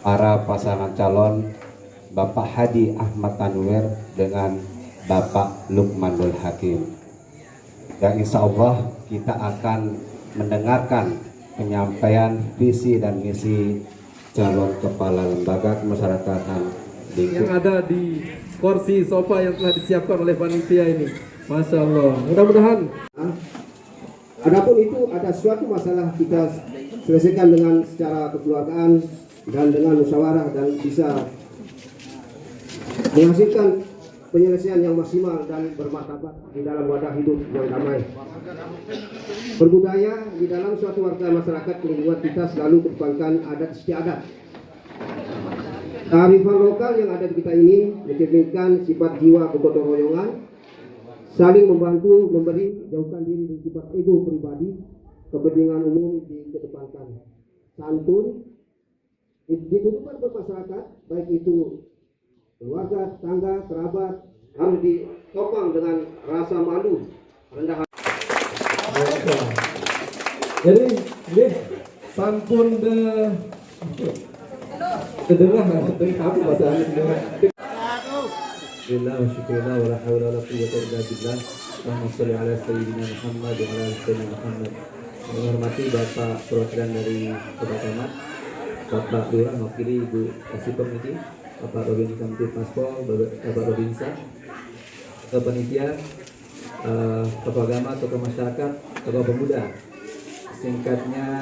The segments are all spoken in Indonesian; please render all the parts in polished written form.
para pasangan calon Bapak Hadi Ahmad Tanwir dengan Bapak Lukmanul Hakim. Dan insya Allah kita akan mendengarkan penyampaian visi dan misi calon kepala lembaga kemasyarakatan yang ada di kursi sofa yang telah disiapkan oleh panitia ini. Masya Allah. Mudah-mudahan. Adapun itu ada suatu masalah kita selesaikan dengan secara kekeluargaan dan dengan musyawarah dan bisa menghasilkan penyelesaian yang maksimal dan bermartabat di dalam wadah hidup yang damai. Berbudaya di dalam suatu warga masyarakat lingkungan kita selalu merupakan adat istiadat. Kearifan lokal yang ada di kita ini mencerminkan sifat jiwa kegotong royongan, saling membantu, memberi, jauhkan diri dari sifat ego pribadi, kepentingan umum dikedepankan. Santun di kehidupan bermasyarakat, baik itu keluarga, tetangga, kerabat, harus ditopang dengan rasa malu, rendah hati. Jadi ini sampun cedera dari apa bahasanya cedera. Alhamdulillah wa syukurillah wa la hawla wa la quwwata illa billah. Allahumma sholli ala sayyidina Muhammad wa ala ali sayyidina Muhammad. Menghormati Bapak perwakilan dari Kota Camat, Bapak Lurah mewakili Ibu Kasih Komiti, Bapak Robin Kamtip Paspol, Bapak Robinsa, Ketua Panitia, tokoh agama, tokoh masyarakat, tokoh pemuda. Singkatnya,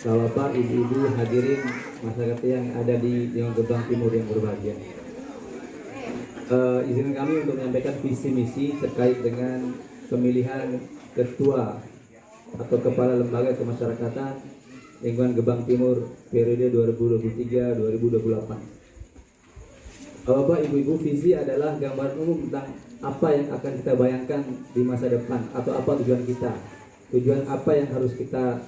Bapak, Ibu-ibu, hadirin masyarakat yang ada di Lingkungan Gebang Timur yang berbahagia. Izinkan kami untuk menyampaikan visi misi terkait dengan pemilihan ketua atau kepala lembaga kemasyarakatan Lingkungan Gebang Timur periode 2023-2028. Bapak, Ibu-ibu, visi adalah gambaran umum tentang apa yang akan kita bayangkan di masa depan atau apa tujuan kita. Tujuan apa yang harus kita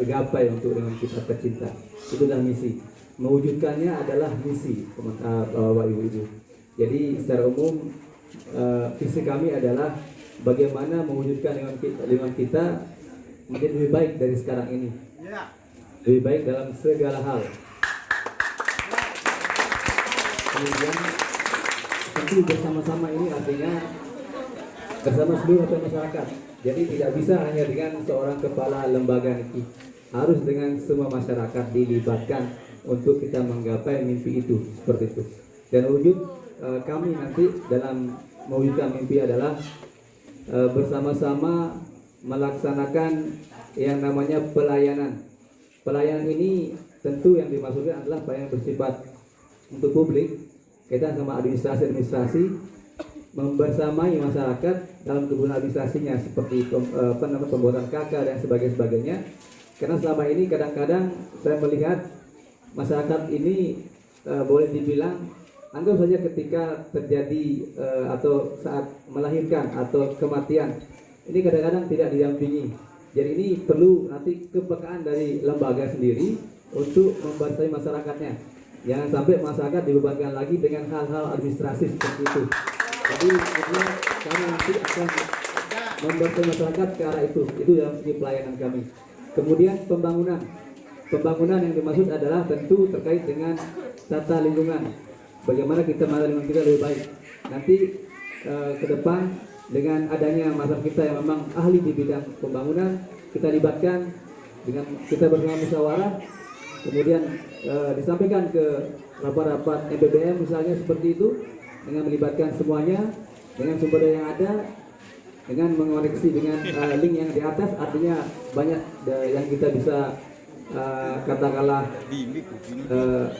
gapai untuk dengan kita tercinta. Itu adalah misi. Mewujudkannya adalah misi, Bapak, Ibu-ibu. Jadi secara umum visi kami adalah bagaimana mewujudkan lingkungan kita menjadi lebih baik dari sekarang ini. Lebih baik dalam segala hal. Kemudian tentu bersama-sama ini artinya bersama seluruh masyarakat. Jadi tidak bisa hanya dengan seorang kepala lembaga ini. Harus dengan semua masyarakat dilibatkan untuk kita menggapai mimpi itu, seperti itu. Dan wujud kami nanti dalam mewujudkan mimpi adalah bersama-sama melaksanakan yang namanya pelayanan. Pelayanan ini tentu yang dimaksudkan adalah pelayanan bersifat untuk publik, kaitan sama administrasi membersamai masyarakat dalam kebutuhan administrasinya seperti pembuatan KK dan sebagainya. Karena selama ini kadang-kadang saya melihat masyarakat ini boleh dibilang, anggap saja ketika terjadi atau saat melahirkan atau kematian, ini kadang-kadang tidak didampingi. Jadi ini perlu nanti kepekaan dari lembaga sendiri untuk membantu masyarakatnya. Jangan sampai masyarakat dibebankan lagi dengan hal-hal administrasi seperti itu. Jadi kami nanti akan membantu masyarakat ke arah itu. Itu dalam segi pelayanan kami. Kemudian pembangunan. Pembangunan yang dimaksud adalah tentu terkait dengan tata lingkungan. Bagaimana kita menata lingkungan kita lebih baik. Nanti ke depan dengan adanya masyarakat kita yang memang ahli di bidang pembangunan, kita libatkan dengan kita bersama musyawarah, kemudian disampaikan ke rapat-rapat MBBM misalnya seperti itu, dengan melibatkan semuanya, dengan sumber daya yang ada, dengan mengoneksi dengan link yang di atas, artinya banyak yang kita bisa katakanlah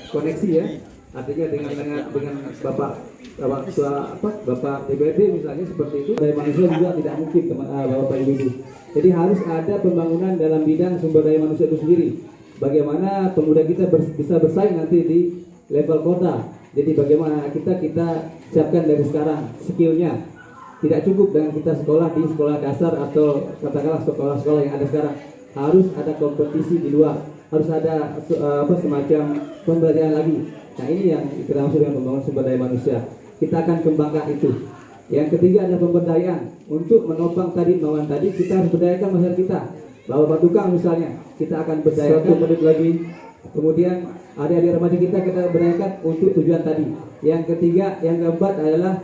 koneksi ya. Artinya dengan Bapak DPRD misalnya seperti itu, dari manusia juga tidak mungkin Bapak Ibu. Jadi harus ada pembangunan dalam bidang sumber daya manusia itu sendiri. Bagaimana pemuda kita bisa bersaing nanti di level kota. Jadi bagaimana kita siapkan dari sekarang skillnya. Tidak cukup dengan kita sekolah di sekolah dasar atau katakanlah sekolah-sekolah yang ada sekarang. Harus ada kompetisi di luar. Harus ada semacam pembelajaran lagi. Nah ini yang kita maksud dengan pembangunan sumber daya manusia. Kita akan kembangkan itu. Yang ketiga adalah pemberdayaan. Untuk menopang tadi imbauan tadi, kita harus berdayakan masyarakat kita. Bahwa Pak Tukang misalnya, kita akan berdayakan. 1 menit lagi. Kemudian adik-adik remaja kita berdayakan untuk tujuan tadi. Yang ketiga, yang keempat adalah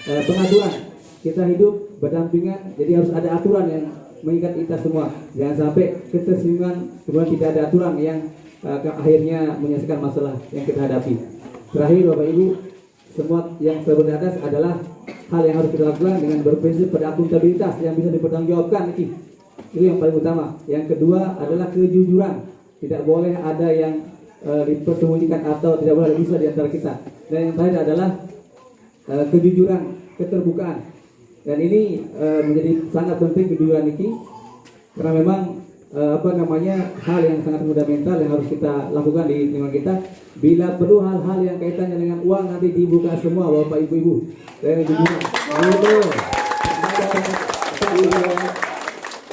pengaturan. Kita hidup berdampingan, jadi harus ada aturan yang mengikat kita semua. Jangan sampai ketersinggungan kemudian tidak ada aturan yang akhirnya menyelesaikan masalah yang kita hadapi. Terakhir, Bapak Ibu, semua yang saya di atas adalah hal yang harus kita lakukan dengan berprinsip pada akuntabilitas yang bisa dipertanggungjawabkan. Itu yang paling utama. Yang kedua adalah kejujuran. Tidak boleh ada yang dipersembunyikan atau tidak boleh bisa di antara kita. Dan yang terakhir adalah kejujuran, keterbukaan. Dan ini menjadi sangat penting kejujuran ini, karena memang hal yang sangat fundamental yang harus kita lakukan di lingkungan kita. Bila perlu hal-hal yang kaitannya dengan uang nanti dibuka semua Bapak Ibu. Dan kejujuran.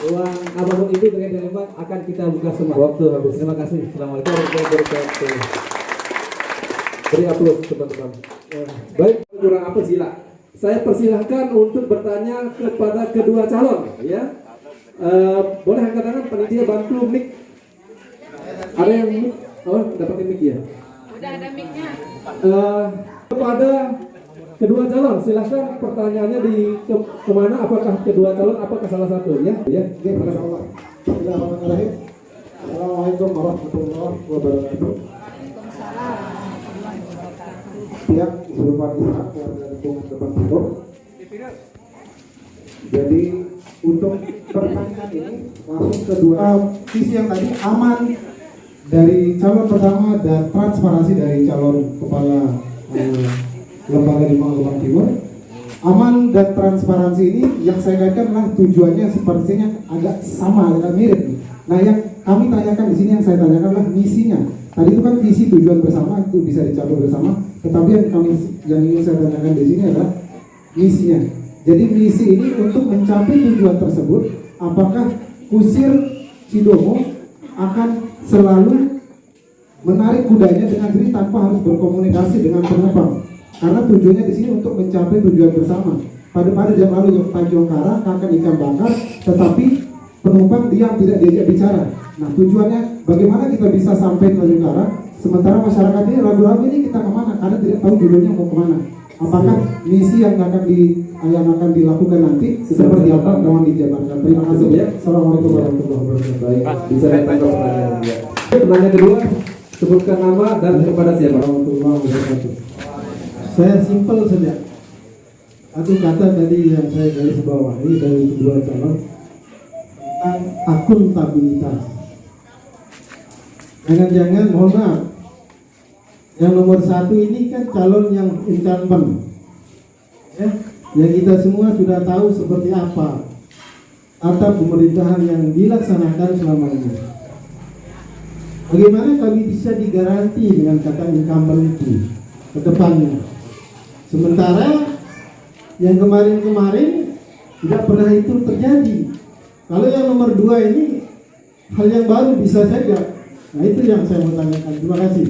Uang apapun itu terkait dengan uang akan kita buka semua. Waktu habis. Terima kasih. Assalamualaikum warahmatullahi wabarakatuh. Beri aplaus teman-teman. Baik, kurang apa sila? Saya persilahkan untuk bertanya kepada kedua calon, ya. Boleh angkat tangan, panitia bantu mic. Ada yang mic? Oh, dapatin mic ya. Udah ada mic-nya. Kepada kedua calon, silahkan pertanyaannya kemana? Apakah kedua calon? Apakah salah satu? Ya. Oke, terima Allah. Bismillahirrahmanirrahim. Assalamualaikum warahmatullahi wabarakatuh. Pihak Zulfan Ishak warga lingkungan Gebang Timur. Jadi untuk pertanyaan ini langsung kedua visi yang tadi aman dari calon pertama dan transparansi dari calon kepala lembaga lingkungan Gebang Timur. Aman dan transparansi ini yang saya kaitkan adalah tujuannya sepertinya agak sama, agak mirip. Nah, yang kami tanyakan di sini, yang saya tanyakan adalah misinya. Tadi itu kan visi tujuan bersama itu bisa dicapai bersama, tetapi yang ingin saya tanyakan di sini adalah misinya. Jadi misi ini untuk mencapai tujuan tersebut, apakah kusir Cidomo akan selalu menarik kudanya dengan diri tanpa harus berkomunikasi dengan penumpang? Karena tujuannya di sini untuk mencapai tujuan bersama. Pada jam lalu yang Tanjung Karang akan ikan bakar, tetapi penumpang diam, tidak diajak bicara. Nah, tujuannya bagaimana kita bisa sampai ke Tanjung Karang, sementara masyarakat ini ragu-ragu ini kita kemana, karena tidak tahu judulnya mau kemana. Apakah misi yang akan dilakukan nanti seperti apa? Mohon dijabarkan. Terima kasih ya. Assalamualaikum warahmatullahi wabarakatuh. Baik, bisa ditangkap pertanyaan dia. Pertanyaan kedua, sebutkan nama dan kepada siapa? Warahmatullahi wabarakatuh. Saya simpel saja. Satu kata tadi yang saya garis bawahi dari kedua calon tentang akuntabilitas. Jangan-jangan, mohon maaf, yang nomor satu ini kan calon yang incumbent, ya, yang kita semua sudah tahu seperti apa atap pemerintahan yang dilaksanakan selama ini. Bagaimana kami bisa digaranti dengan kata incumbent itu ke depannya? Sementara yang kemarin-kemarin tidak pernah itu terjadi. Kalau yang nomor 2 ini hal yang baru bisa saja. Nah, itu yang saya mau tanyakan. Terima kasih.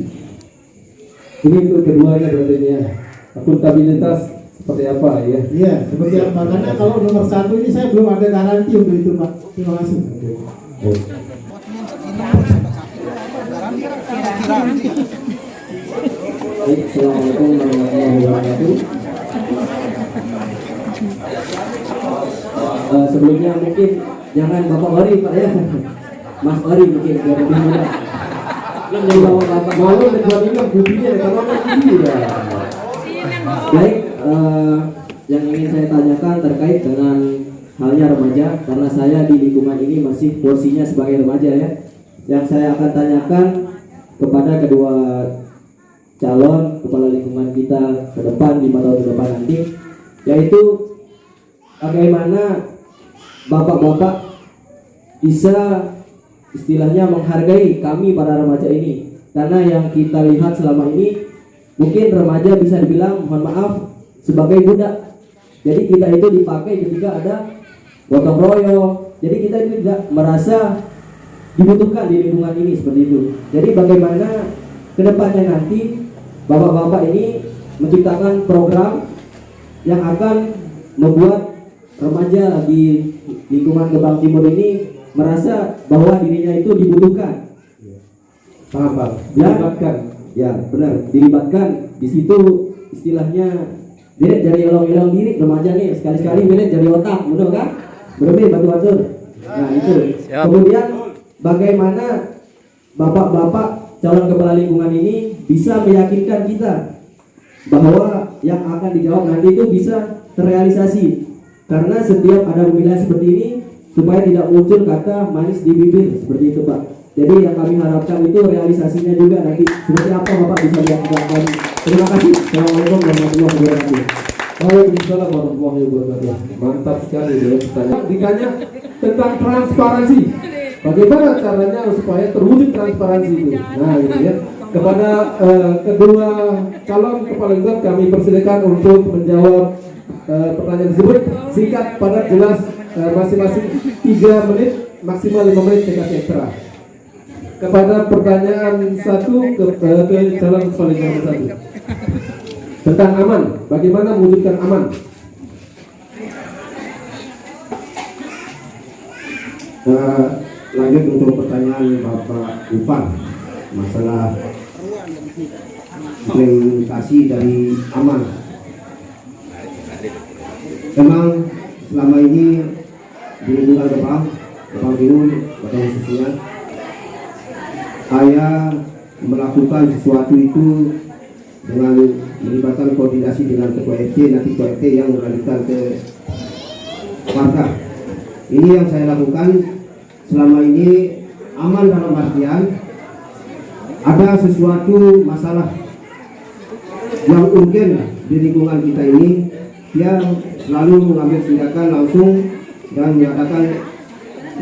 Ini untuk keduanya berarti ya. Akuntabilitas seperti apa ya? Iya, seperti apa? Karena kalau nomor 1 ini saya belum ada garansi untuk itu, Pak. Terima kasih. Assalamualaikum warahmatullahi wabarakatuh. Sebelumnya mungkin jangan Bapak Ori Pak ya, Mas Ori mungkin biar lebih mudah. Yang Bapak malu dan ini budinya kalau ini ya. Baik, yang ingin saya tanyakan terkait dengan halnya remaja, karena saya di lingkungan ini masih porsinya sebagai remaja ya. Yang saya akan tanyakan kepada kedua calon kepala lingkungan kita ke depan 5 tahun ke depan nanti, yaitu bagaimana bapak-bapak bisa istilahnya menghargai kami para remaja ini, karena yang kita lihat selama ini mungkin remaja bisa dibilang mohon maaf sebagai budak. Jadi kita itu dipakai ketika ada gotong royong, jadi kita itu tidak merasa dibutuhkan di lingkungan ini seperti itu. Jadi bagaimana kedepannya nanti bapak-bapak ini menciptakan program yang akan membuat remaja di lingkungan Gebang Timur ini merasa bahwa dirinya itu dibutuhkan. Paham. Ya. Dilibatkan. Ya benar, dilibatkan di situ istilahnya Bilet jadi elong-elong diri remaja nih, sekali-sekali bilet jadi otak, betul kan? Berbeda batu atur. Nah itu. Kemudian bagaimana bapak-bapak calon kepala lingkungan ini bisa meyakinkan kita bahwa yang akan dijawab nanti itu bisa terrealisasi. Karena setiap ada pemilihan seperti ini supaya tidak muncul kata manis di bibir seperti itu Pak. Jadi yang kami harapkan itu realisasinya juga nanti seperti apa Bapak bisa lihat ke belakang. Terima kasih. Assalamualaikum warahmatullahi wabarakatuh. Waalaikumsalam warahmatullahi wabarakatuh. Mantap sekali ya pertanyaan. Ditanya tentang transparansi. Bagaimana caranya supaya terwujud transparansi itu? Nah, gitu ya. Kepada kedua calon kepala lingkungan kami persilakan untuk menjawab pertanyaan tersebut singkat, padat, jelas, masing-masing 3 menit, maksimal 5 menit saya kasih ekstra. Kepada pertanyaan satu ke calon kepala lingkungan satu tentang aman, bagaimana mewujudkan aman? Lanjut untuk pertanyaan Bapak Upan masalah implementasi dari aman. Memang selama ini di lingkungan Kepang Timur, pada khususnya saya melakukan sesuatu itu dengan melibatkan koordinasi dengan ketua RT, nanti ketua RT yang mengalihkan ke warga. Ini yang saya lakukan selama ini. Aman dalam artian ada sesuatu masalah yang urgen di lingkungan kita ini, dia selalu mengambil tindakan langsung dan mengadakan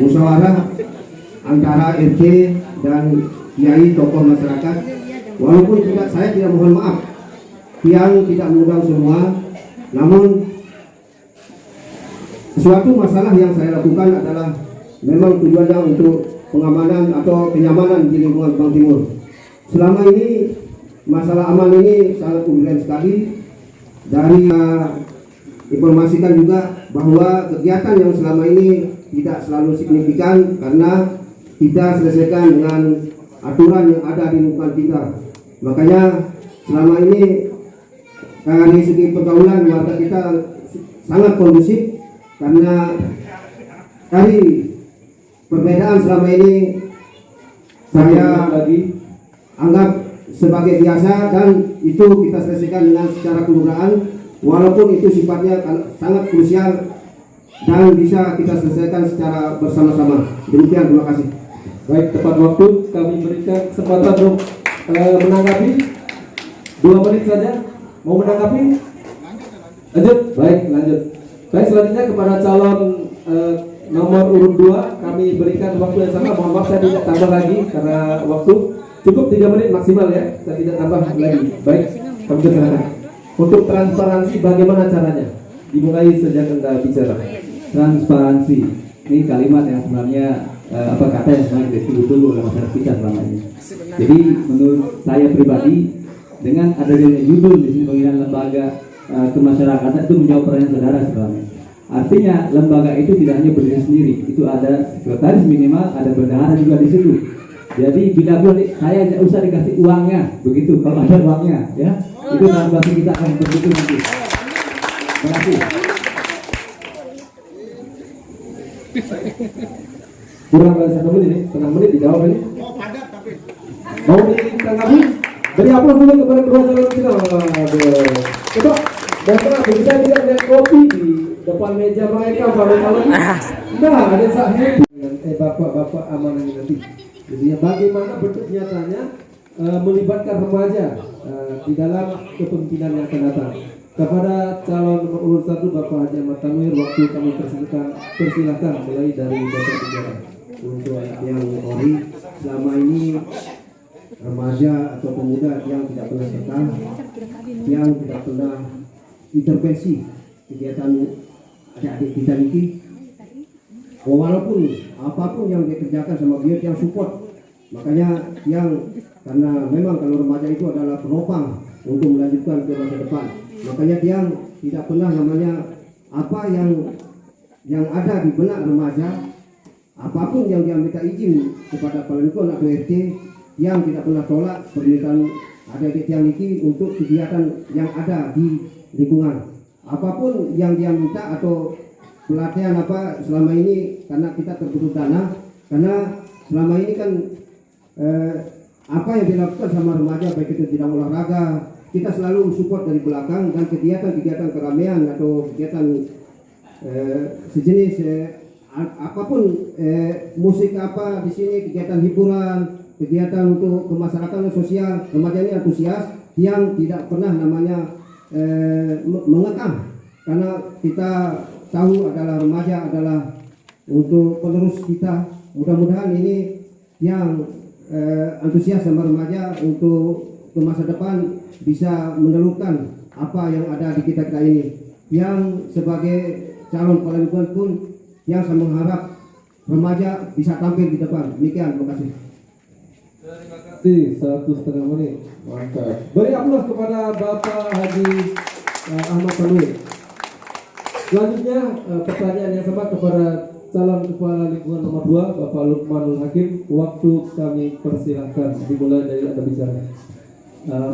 musyawarah antara RT dan kiai tokoh masyarakat. Walaupun saya tidak mohon maaf yang tidak mengundang semua, namun sesuatu masalah yang saya lakukan adalah memang tujuannya untuk pengamanan atau kenyamanan di lingkungan Kepang Timur. Selama ini masalah aman ini sangat urgen sekali. Dari informasikan juga bahwa kegiatan yang selama ini tidak selalu signifikan karena kita selesaikan dengan aturan yang ada di lingkungan kita. Makanya selama ini dari segi pergaulan warga kita sangat kondusif, karena dari perbedaan selama ini saya anggap sebagai biasa dan itu kita selesaikan dengan secara kelurahan, walaupun itu sifatnya sangat krusial dan bisa kita selesaikan secara bersama-sama. Demikian, terima kasih. Baik, tepat waktu kami berikan kesempatan untuk menanggapi 2 menit saja. Mau menanggapi? Lanjut. Baik, lanjut. Baik, selanjutnya kepada calon nomor urut 2 kami berikan waktu yang sama. Mohon maaf saya tidak tambah lagi karena waktu cukup 3 menit maksimal ya. Saya tidak tambah lagi. Baik, kami silakan. Untuk transparansi bagaimana caranya? Dimulai sejak Anda bicara. Transparansi ini kalimat yang sebenarnya kata yang sebenarnya ditunggu-tunggu oleh masyarakat kita selama ini. Jadi menurut saya pribadi, dengan adanya judul di sini penghinaan lembaga kemasyarakatan itu menjawab pertanyaan saudara sebenarnya. Artinya lembaga itu tidak hanya berdiri sendiri, itu ada sekretaris minimal, ada bendahara juga di situ. Jadi bila saya usah dikasih uangnya, begitu kalau ada uangnya, ya itu transparansi kita akan begitu nanti. Terima kasih. Kurang dari 1 menit, setengah menit dijawab ini. Mau ditanggapi? Beri aplaus dulu kepada kedua calon kita. Coba, Bapak bisa tidak lihat kopi di depan meja mereka para calon? Nah, ada saya bapak-bapak amanah ini nanti. Jadi bagaimana bentuk nyatanya melibatkan remaja di dalam kepemimpinan yang akan datang. Kepada calon nomor urut 1 Bapak Haji Ahmad Tanwir, waktu kami persilahkan mulai dari Bapak Bicara. Untuk yang Ori, selama ini remaja atau pemuda yang tidak pernah serta, yang tidak pernah intervensi kegiatan adik-adik kita ini, walaupun apapun yang dikerjakan sama dia yang support. Makanya karena memang kalau remaja itu adalah penopang untuk melanjutkan ke masa depan, makanya dia tidak pernah namanya apa yang ada di benak remaja, apapun yang dia minta izin kepada kepala lingkungan atau RT, yang tidak pernah tolak permintaan adik-adik yang niki untuk kegiatan yang ada di lingkungan. Apapun yang dia minta atau pelatihan apa selama ini, karena kita terbutuh dana, karena selama ini kan apa yang dilakukan sama remaja baik itu bidang olahraga, kita selalu support dari belakang, dan kegiatan-kegiatan keramaian atau kegiatan sejenis apapun musik apa di sini, kegiatan hiburan, kegiatan untuk kemasyarakatan sosial, remaja ini antusias yang tidak pernah namanya mengekang, karena kita tahu adalah remaja adalah untuk penerus kita. Mudah-mudahan ini yang antusias sama remaja untuk ke masa depan bisa menelurkan apa yang ada di kita ini. Yang sebagai calon kepala lingkungan pun yang saya mengharap remaja bisa tampil di depan. Demikian, terima kasih. Terima kasih, 1,5 menit. Mantap. Beri aplaus kepada Bapak Haji Ahmad Tanwir. Selanjutnya pertanyaan yang sama kepada calon kepala lingkungan nomor 2 Bapak Lukmanul Hakim. Waktu kami persilahkan, dimulai dari Anda bicara.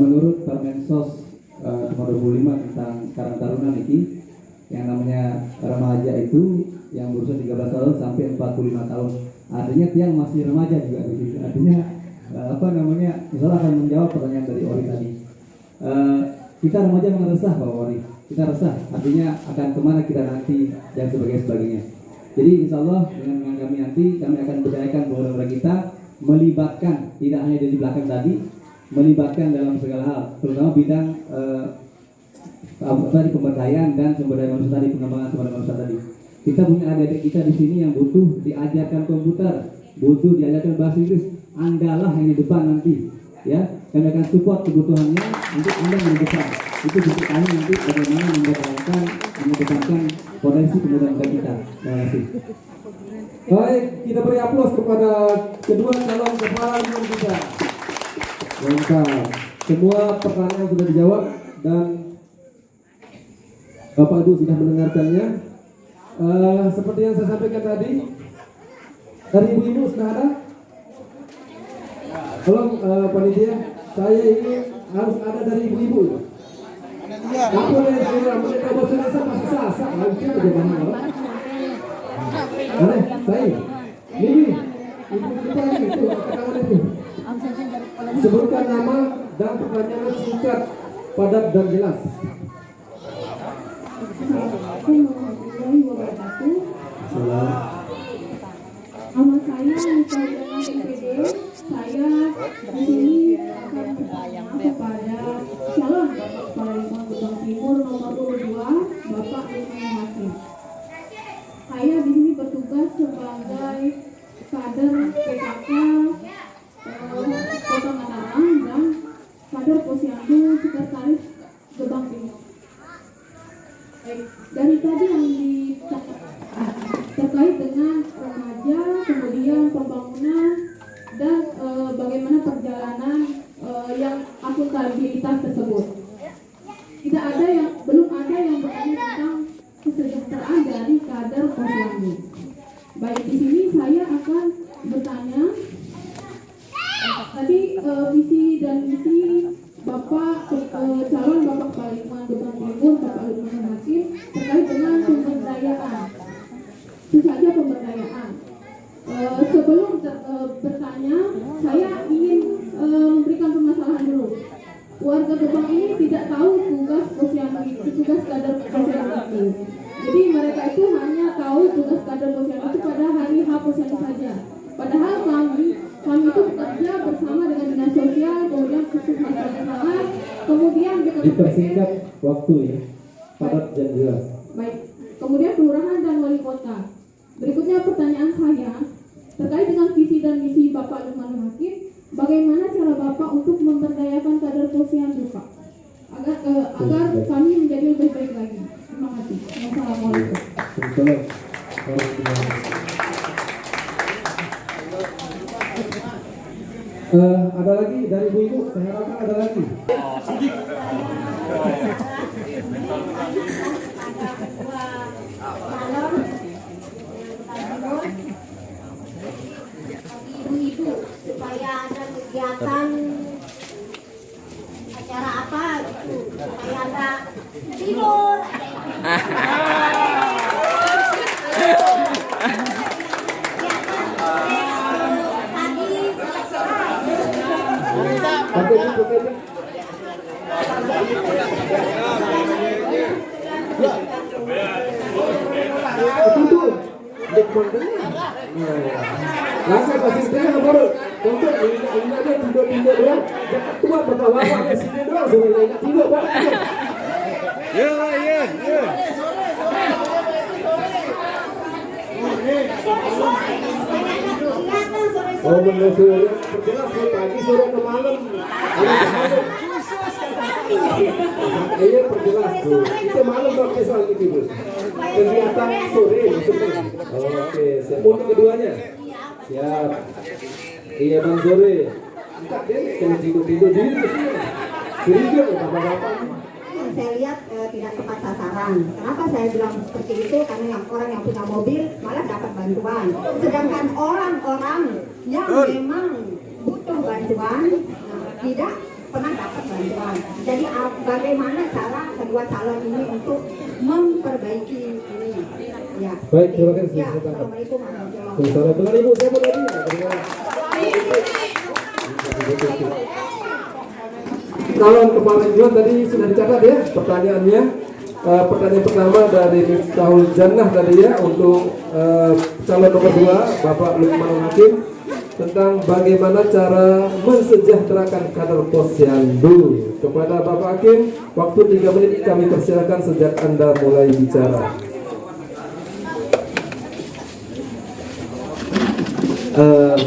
Menurut Permensos nomor 25 tentang Karang Taruna niki, yang namanya remaja itu yang berusia 13 tahun sampai 45 tahun. Artinya tiang masih remaja juga begitu. Artinya misalnya akan menjawab pertanyaan dari Ori tadi. Kita remaja meresah Pak Ori. Kita resah, artinya akan kemana kita nanti dan sebagainya. Jadi insya Allah dengan kami nanti kami akan berdayakan bahwa kita melibatkan tidak hanya dari belakang tadi, melibatkan dalam segala hal, terutama bidang pemberdayaan dan sumber daya manusia tadi, pengembangan sumber daya manusia tadi. Kita punya adik-adik kita di sini yang butuh diajarkan komputer, butuh diajarkan bahasa Inggris. Andalah yang di depan nanti, ya. Kami akan support kebutuhannya untuk Anda yang di depan. Itu bentuk kami nanti bagaimana mengedepankan potensi kemudahan kita. Terima kasih. Baik, kita beri aplaus kepada kedua calon kepala lingkungan kita. Mantap. Semua pertanyaan sudah dijawab dan Bapak Ibu sudah mendengarkannya. Seperti yang saya sampaikan tadi, dari ibu-ibu sudah ada. Tolong panitia, saya ini harus ada dari ibu-ibu. Aku dari mereka bosan masih sasa, lagi aja mana orang. Saya, ini ibu kita ini itu ketangan itu. Sebutkan nama dan pertanyaan singkat, padat dan jelas. Nama saya Nisa PPD. Saya di sini akan bertanya kepada calon kepala lingkungan Gebang Timur nomor 22 Bapak Lukman Hakim. Saya di sini bertugas sebagai kader PKK Kota Mataram dan kader Posyandu Sekretaris Gebang Timur. Dari tadi yang terkait dengan remaja, kemudian pembangunan dan bagaimana perjalanan yang akuntabilitas tersebut. Belum ada yang bertanya tentang kesejahteraan dari kader Posyandu. Baik, di sini saya akan bertanya tadi visi dan misi Bapak calon Bapak Kepala Lingkungan Gebang Timur Bapak Lukman Hakim terkait dengan pemberdayaan. Itu saja pemberdayaan. Sebelum bertanya, saya ingin memberikan permasalahan dulu. Warga Gebang ini tidak tahu tugas Posyandu itu, tugas kader Posyandu itu. Jadi mereka itu hanya tahu tugas kader Posyandu itu pada hari H Posyandu saja. Padahal kami itu bekerja bersama dengan dinas sosial, kemudian khusus masyarakat, kemudian dipersingkat waktu ya, padat dan jelas. Baik, kemudian kelurahan dan wali kota. Berikutnya pertanyaan saya terkait dengan visi dan misi Bapak Lukman Hakim, bagaimana cara Bapak untuk memberdayakan kader Posyandu, Pak, agar kami menjadi lebih baik lagi. Terima kasih. Wassalamualaikum. Ada lagi dari ibu-ibu, saya harapkan ada lagi. Ibu-ibu supaya ada kegiatan Langsung kasih saya baru untuk ini ada tidur doang. Jangan tua berbawa ke sini doang supaya ingat tidur Pak. Ya. Oh benar sore, perjelas pagi sore ke malam. Iya perjelas tuh. Itu malam pakai soal itu. Kegiatan sore maksudnya. Oke, siap. Untuk keduanya. Siap. Iya bang sore. Enggak deh, kalau tidur diri ke sini. Tidur bapak-bapak. Saya lihat tidak tepat sasaran. Kenapa saya bilang seperti itu? Karena yang orang yang punya mobil malah dapat bantuan. Sedangkan orang-orang yang memang butuh bantuan tidak pernah dapat bantuan. Jadi bagaimana cara kedua calon ini untuk memperbaiki ini? Ya. Baik, terima kasih. Ya, Assalamualaikum warahmatullahi wabarakatuh. Saudara dengan ibu saya mau tadi. Calon kepala lingkungan tadi sudah dicatat ya pertanyaannya. Pertanyaan pertama dari Miftahul Jannah tadi ya untuk calon nomor 2 Bapak Lukmanul Hakim tentang bagaimana cara mensejahterakan kader posyandu. Kepada Bapak Hakim, waktu 3 menit kami persilakan sejak Anda mulai bicara.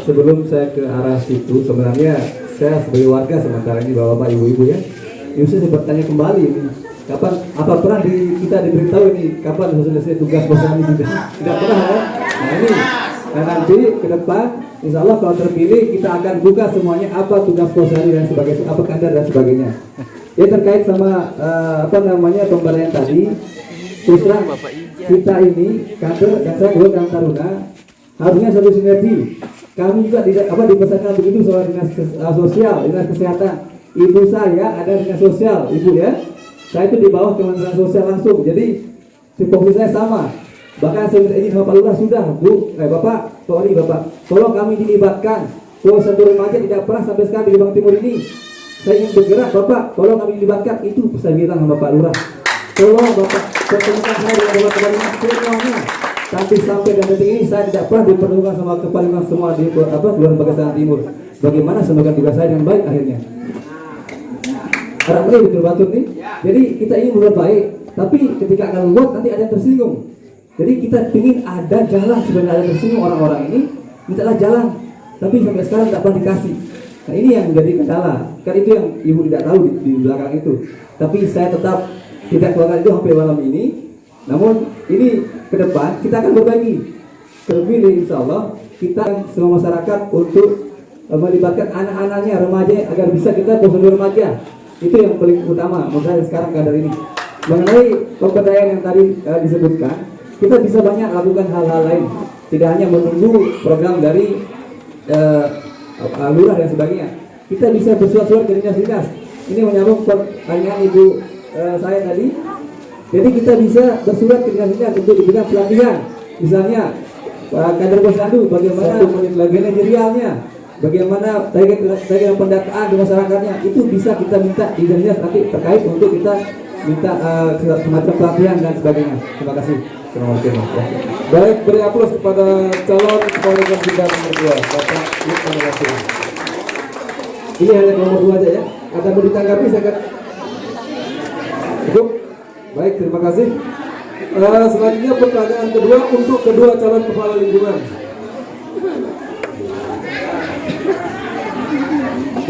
Sebelum saya ke arah situ, sebenarnya saya sebagai warga sementara ini bapak ibu-ibu ya, ini saya bertanya kembali nih, kapan apa pernah kita diberitahu ini kapan selesai tugas posyandu tidak pernah ya. Nah ini, nah nanti ke depan insya Allah kalau terpilih kita akan buka semuanya apa tugas posyandu dan sebagainya, apa kader dan sebagainya. Ya terkait sama pemberdayaan tadi, terus terang kita ini kader dan saya juga Karang Taruna harusnya satu sinergi. Kami juga tidak dipesankan begitu soal dinas sosial, dinas kesehatan. Ibu saya ada dinas sosial, ibu ya. Saya itu di bawah Kementerian Sosial langsung. Jadi tupoksi saya sama. Bahkan saya minta izin sama Pak Lurah sudah, Bapak, tolong kami dilibatkan. Kalau satu remaja tidak pernah sampai sekarang di Bang Timur ini. Saya ingin bergerak, Bapak, tolong kami dilibatkan. Itu saya bilang sama Pak Lurah. Tolong Bapak, pertemukan saya dengan Bapak semuanya. Tapi sampai dan detik ini saya tidak pernah dipertemukan sama kepala lingkungan semua di Kelurahan Bagasan Timur. Bagaimana semoga tugas saya yang baik akhirnya. Harap betul batul nih. Jadi kita ingin berbuat baik, tapi ketika akan membuat nanti ada yang tersinggung. Jadi kita ingin ada jalan sebenarnya ada yang tersinggung orang-orang ini, mintalah jalan. Tapi sampai sekarang tidak pernah dikasih. Nah ini yang menjadi kendala. Kan itu yang ibu tidak tahu di belakang itu. Tapi saya tetap tidak keluarkan itu sampai malam ini. Namun ini ke depan kita akan berbagi. Terpilih insya Allah kita semua masyarakat untuk melibatkan anak-anaknya, remaja agar bisa kita posyandu remaja. Itu yang paling utama menurut saya sekarang kader ini. Mengenai pemberdayaan yang tadi disebutkan, kita bisa banyak lakukan hal-hal lain. Tidak hanya menunggu program dari lurah dan sebagainya. Kita bisa bersurat-surat ke dinas-dinas. Ini menyambung pertanyaan ibu saya tadi. Jadi kita bisa bersurat ke dinas-dinas untuk diberikan pelatihan. Misalnya kader posyandu bagaimana manajerialnya, bagaimana tagihan pendataan di masyarakatnya, itu bisa kita minta di dinas nanti terkait untuk kita minta semacam pelatihan dan sebagainya. Terima kasih. Assalamualaikum. Baik, beri aplaus kepada calon kepala lingkungan nomor 2 Bapak Lukmanul Hakim. Ini hanya nomor 2 aja ya. Ada mau ditanggapi saya kan? Cukup. Baik, terima kasih. Selanjutnya pertanyaan kedua untuk kedua calon kepala lingkungan,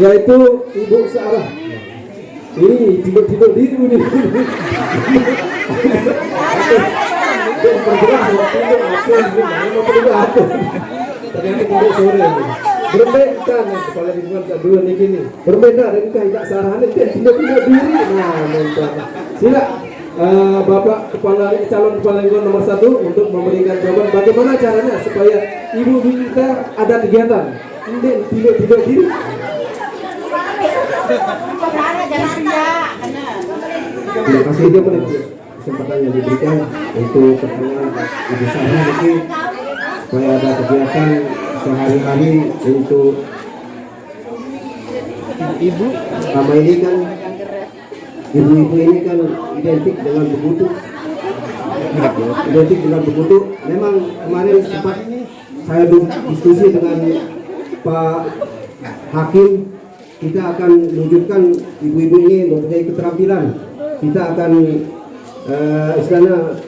yaitu Ibu Sarah. Ini tidur diri ini. Berbeda nih kepala lingkungan dua nih gini. Berbeda dengan tidak Sarah ini tidur diri. Nah, sila. Bapak calon kepala lingkungan nomor 1 untuk memberikan jawaban bagaimana caranya supaya ibu kita ada kegiatan. Ini tidur diri. Terima kasih 3 menit kesempatan yang diberikan untuk pertanyaan Ibu Sari Niki supaya ada kegiatan sehari-hari untuk ibu. Sama ini kan ibu-ibu ini kan identik dengan bebutu. Identik dengan bebutu. Memang kemarin sempat saya diskusi dengan Pak Hakim, kita akan menunjukkan ibu-ibu ini mempunyai keterampilan. Kita akan istilahnya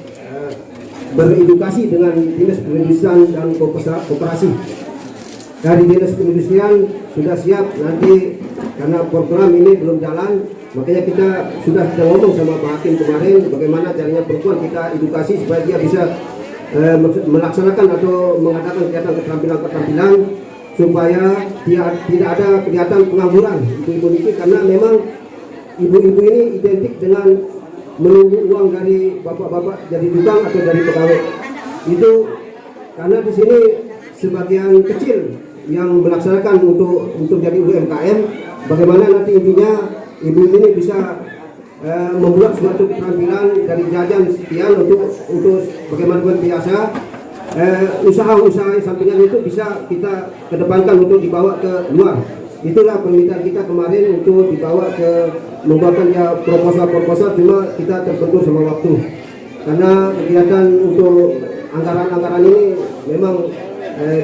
beredukasi dengan Dinas Perindustrian dan Koperasi. Dari Dinas Perindustrian sudah siap, nanti karena program ini belum jalan, makanya kita sudah ngomong sama Pak Hakim kemarin bagaimana caranya perempuan kita edukasi supaya dia bisa melaksanakan atau mengadakan kegiatan keterampilan supaya tidak ada kegiatan pengangguran ibu-ibu ini, karena memang ibu-ibu ini identik dengan menunggu uang dari bapak-bapak jadi tukang atau dari pegawai. Itu karena di sini sebagian kecil yang melaksanakan untuk jadi UMKM, bagaimana nanti intinya ibu ini bisa membuat suatu keterampilan dari jajan sekian untuk bagaimana biasa usaha-usaha sampingan itu bisa kita kedepankan untuk dibawa ke luar. Itulah permintaan kita kemarin untuk dibawa ke membuatkan ya proposal, cuma kita terbentur sama waktu karena kegiatan untuk anggaran ini memang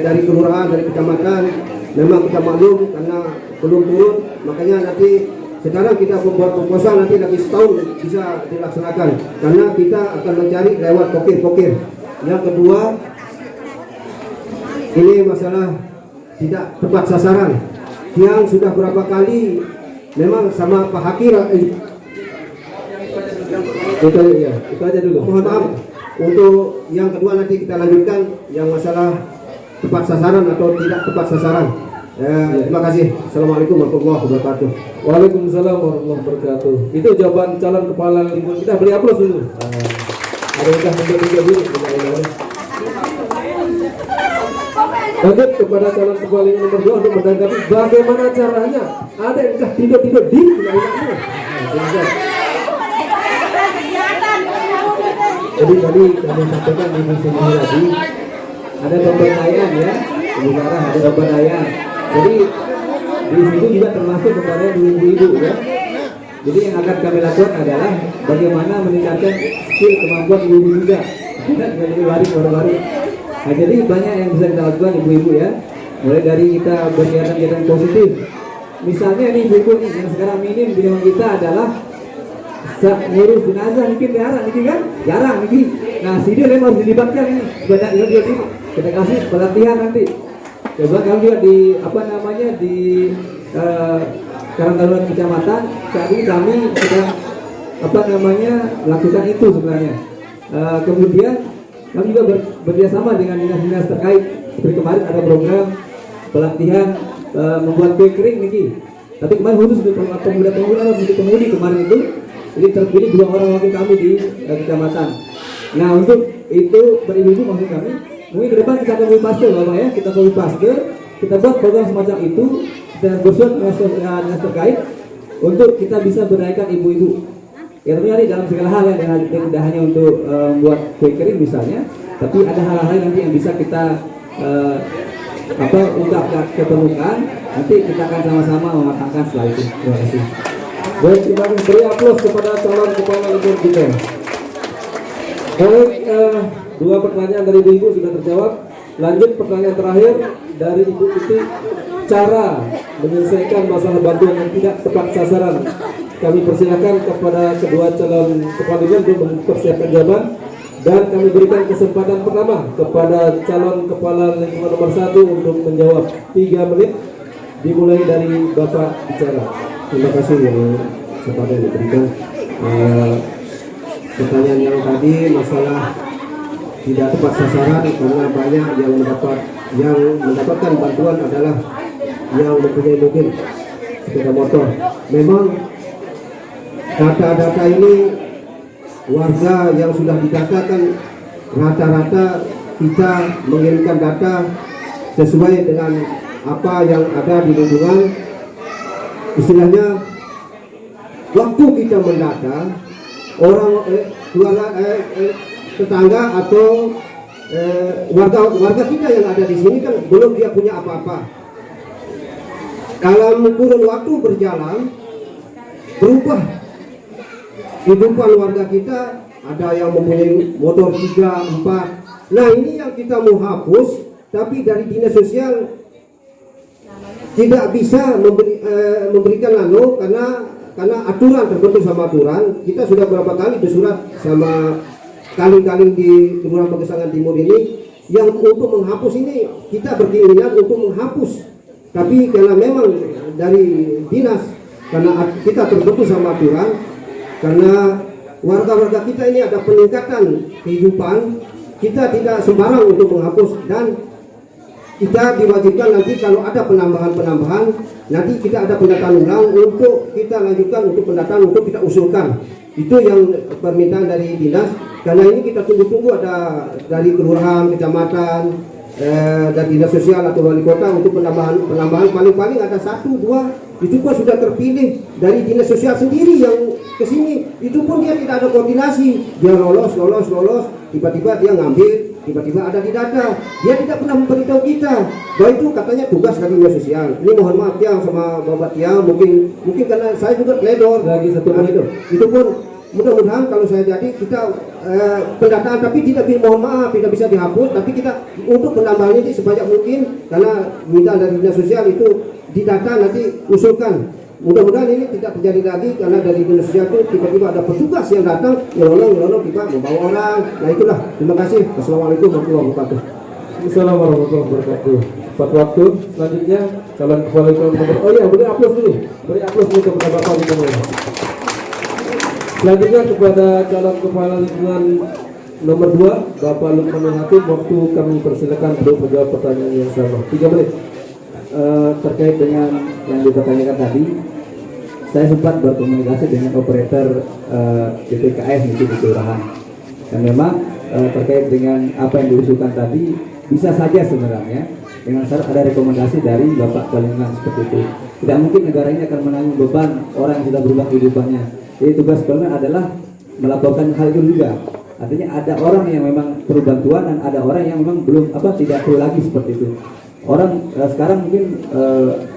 dari kelurahan, dari kecamatan memang kita maklum karena belum turun, makanya nanti sekarang kita membuat proposal, nanti lagi setahun bisa dilaksanakan karena kita akan mencari lewat pokir. Yang kedua, ini masalah tidak tepat sasaran yang sudah berapa kali memang sama Pak Hakim itu aja dulu. Mohon maaf, untuk yang kedua nanti kita lanjutkan yang masalah tepat sasaran atau tidak tepat sasaran. Terima kasih. Assalamualaikum warahmatullahi wabarakatuh. Waalaikumsalam warahmatullahi wabarakatuh. Itu jawaban calon kepala lingkungan kita. Beri aplaus dulu. Ada yang tunjuk dulu. Lanjut kepada calon kepala lingkungan nomor 2 untuk menanggapi bagaimana caranya. Ada yang tidur di wilayahnya. Jadi tadi kami sampaikan di sini tadi ada pemberdayaan ya, Ibu Sarah, ada pemberdayaan. Jadi di situ juga termasuk pemberdayaan ibu-ibu ya. Jadi yang akan kami lakukan adalah bagaimana meningkatkan skill kemampuan ibu-ibu juga. Tidak baru-baru. Nah, jadi banyak yang bisa kita lakukan ibu-ibu ya. Mulai dari kita berkegiatan positif. Misalnya nih ibu-ibu nih yang sekarang minim di lingkungan kita adalah ngurus jenazah mungkin jarang nih. Nah, sini harus dilibatkan ini. Sebanyak kita kasih pelatihan nanti. Coba kami juga di Karang Taruna Kecamatan saat ini kami sedang melakukan itu sebenarnya. Kemudian kami juga bekerjasama dengan dinas-dinas terkait. Seperti kemarin ada program pelatihan membuat kue kering nih. Tapi kemarin khusus untuk pemudi kemarin itu. Jadi terpilih 2 orang wakil kami di kecamatan. Nah, untuk itu beribu-ibu maksud kami, mungkin ke depan kita akan paste Bapak ya, kita paste, kita buat program semacam itu dan bersuat dengan terkait untuk kita bisa berdayakan ibu-ibu. Ya tentunya dalam segala hal ya, tidak hanya untuk membuat kue kering misalnya, tapi ada hal-hal lain nanti yang bisa kita ketemukan. Nanti kita akan sama-sama mematangkan setelah itu. Terima kasih. Baik, kita beri aplaus kepada calon kepala lingkungan kita. Baik, 2 pertanyaan dari ibu sudah terjawab. Lanjut pertanyaan terakhir dari Ibu Titi, cara menyelesaikan masalah bantuan yang tidak tepat sasaran. Kami persilakan kepada kedua calon kepala lingkungan untuk mempersiapkan jawaban, dan kami berikan kesempatan pertama kepada calon kepala lingkungan nomor 1 untuk menjawab 3 menit, dimulai dari Bapak bicara. Terima kasih yang kesempatan diberikan. Pertanyaan yang tadi masalah tidak tepat sasaran karena banyak yang mendapatkan bantuan adalah yang mempunyai mobil sepeda motor. Memang data-data ini warga yang sudah didatakan rata-rata kita mengirimkan data sesuai dengan apa yang ada di lingkungan. Istilahnya waktu kita mendata orang keluarga tetangga atau warga kita yang ada di sini kan belum dia punya apa-apa. Dalam kurun waktu berjalan berubah kehidupan warga kita, ada yang mempunyai motor 3, 4. Nah ini yang kita mau hapus, tapi dari dinas sosial tidak bisa memberikan karena aturan terbentuk sama aturan. Kita sudah berapa kali bersurat sama kaling-kaling di Kelurahan Pegesangan Timur ini yang untuk menghapus ini, kita berkeinginan untuk menghapus, tapi karena memang dari dinas, karena kita terbentuk sama aturan, karena warga-warga kita ini ada peningkatan kehidupan, kita tidak sembarang untuk menghapus, dan kita diwajibkan nanti kalau ada penambahan-penambahan, nanti kita ada pendataan ulang untuk kita lanjutkan untuk pendataan untuk kita usulkan. Itu yang permintaan dari dinas, karena ini kita tunggu-tunggu ada dari kelurahan, kecamatan, dan dinas sosial atau wali kota untuk penambahan paling-paling ada 1, 2, itu pun sudah terpilih dari dinas sosial sendiri yang kesini, itu pun dia tidak ada koordinasi, dia lolos, tiba-tiba dia ngambil, tiba-tiba ada di data, dia tidak pernah memberitahu kita bahwa itu katanya tugas dari dinas sosial. Ini mohon maaf ya sama Bapak Tiang, mungkin karena saya juga teledor lagi satu itu pun mudah-mudahan kalau saya jadi kita pendataan, tapi tidak mohon maaf tidak bisa dihapus, tapi kita untuk penambahan ini sebanyak mungkin, karena minta dari dinas sosial itu didata nanti usulkan. Mudah-mudahan ini tidak terjadi lagi, karena dari dinas sosial itu tiba-tiba ada petugas yang datang nyolong tiba membawa orang. Nah itulah, terima kasih. Assalamualaikum warahmatullahi wabarakatuh. Assalamualaikum warahmatullahi wabarakatuh. Tepat waktu. Selanjutnya calon kepala lingkungan nomor. Oh iya, beri aplaus dulu kepada Bapak Lingkungan. Selanjutnya kepada calon kepala lingkungan nomor 2, Bapak Lukmanul Hakim. Waktu kami persilakan untuk menjawab pertanyaan yang sama. 3 menit. Terkait dengan yang dipertanyakan tadi, saya sempat berkomunikasi dengan operator DPKS di kelurahan, dan memang terkait dengan apa yang diusulkan tadi bisa saja sebenarnya dengan syarat ada rekomendasi dari Bapak Kepala seperti itu. Tidak mungkin negara ini akan menanggung beban orang yang sudah berubah kehidupannya. Jadi tugas Kepala adalah melaporkan hal itu juga. Artinya ada orang yang memang perlu bantuan dan ada orang yang memang belum tidak perlu lagi seperti itu. Orang sekarang mungkin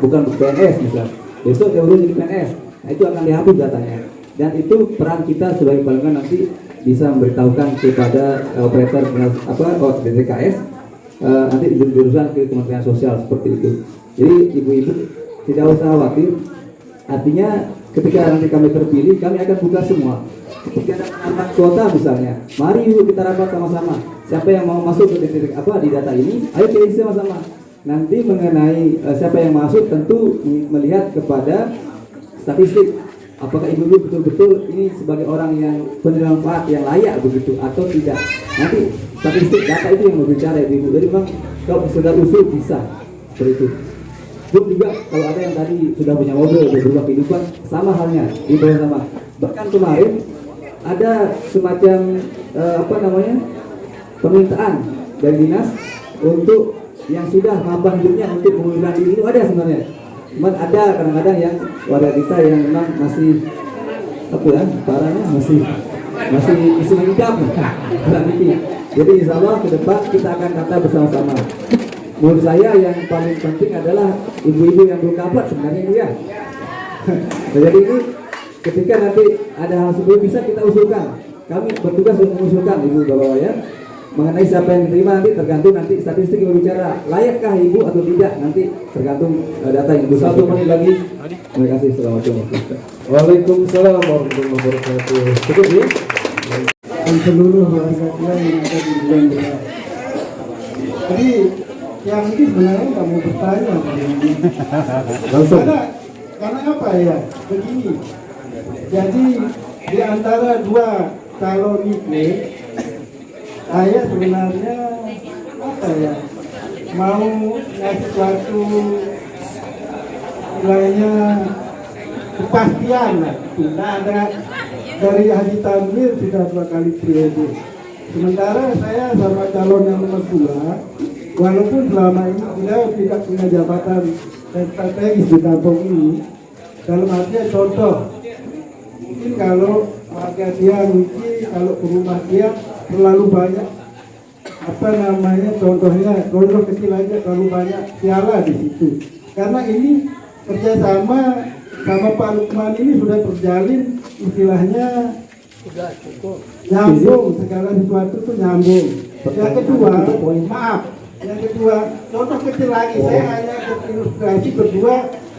bukan PNS misalnya, besok dia udah jadi PNS, nah itu akan dihapus datanya, dan itu peran kita sebagai pelanggan nanti bisa memberitahukan kepada operator DTKS nanti diurusan ke Kementerian Sosial seperti itu. Jadi ibu-ibu tidak usah khawatir, artinya ketika nanti kami terpilih, kami akan buka semua. Ketika ada penambahan kuota misalnya, mari yuk kita rapat sama-sama. Siapa yang mau masuk ke di data ini, ayo pilih sama-sama. Nanti mengenai siapa yang masuk tentu melihat kepada statistik, apakah ibu-ibu betul-betul ini sebagai orang yang penerima manfaat yang layak begitu atau tidak. Nanti statistik data itu yang berbicara ibu-ibu. Jadi memang kalau sudah usul bisa seperti itu. Pun juga kalau ada yang tadi sudah punya mobil berubah kehidupan, sama halnya dibayar sama. Bahkan kemarin ada semacam permintaan dari dinas untuk yang sudah mampan hidupnya untuk mengundurkan diri, itu ada sebenarnya. Cuman ada kadang-kadang yang warga kita yang memang masih parahnya masih hidup. Jadi insya Allah ke depan kita akan kata bersama-sama. Menurut saya yang paling penting adalah ibu-ibu yang belum dapat sebenarnya ini ya. Jadi ini ketika nanti ada hal seperti bisa kita usulkan. Kami bertugas untuk mengusulkan ibu bapak ya. Mengenai siapa yang diterima nanti tergantung nanti statistik yang berbicara layakkah ibu atau tidak, nanti tergantung data yang ibu. 1 menit lagi. Terima kasih. Assalamualaikum. Waalaikumsalam warahmatullahi wabarakatuh. Cukup ya? Dan seluruh warga yang ada di Indonesia. Jadi yang ini sebenarnya nggak mau bertanya. Langsung. Karena apa ya? Begini. Jadi di antara 2 calon ini, saya sebenarnya mau ngasih suatu istilahnya kepastian lah. Nah, ada dari Haji Tanwir sudah 2 kali periode. Sementara saya sama calon yang nomor 2, walaupun selama ini beliau tidak punya jabatan strategis di kampung ini, dalam artian contoh, mungkin kalau warga dia mungkin kalau ke rumah dia terlalu banyak apa namanya, contoh kecil aja, terlalu banyak piala di situ. Karena ini kerjasama sama Pak Lukman ini sudah terjalin, istilahnya nyambung, segala sesuatu tuh nyambung. Yang kedua, maaf, yang kedua, contoh kecil lagi, saya hanya ilustrasi berdua.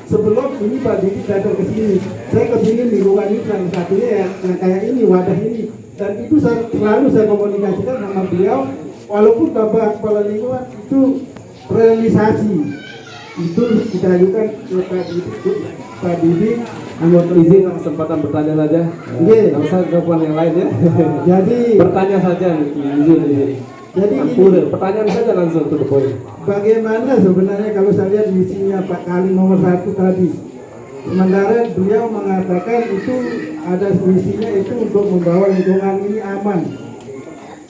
Sebelum ini Pak Didi datang ke sini, saya kepingin lingkungan ini salah satunya yang kayak ini, wadah ini, dan itu selalu saya komunikasikan sama beliau. Walaupun Bapak Kepala Lingkungan itu realisasi, itu kita ajukan ke Pak Didi. Anggota izin kesempatan bertanya saja. Nggak usah telepon yang lain ya. Jadi bertanya saja, izin. Jadi ini pertanyaan saja langsung to the point. Bagaimana sebenarnya kalau saya lihat misinya Pak Kali nomor 1 tadi, sementara beliau mengatakan itu ada misinya itu untuk membawa lingkungan ini aman.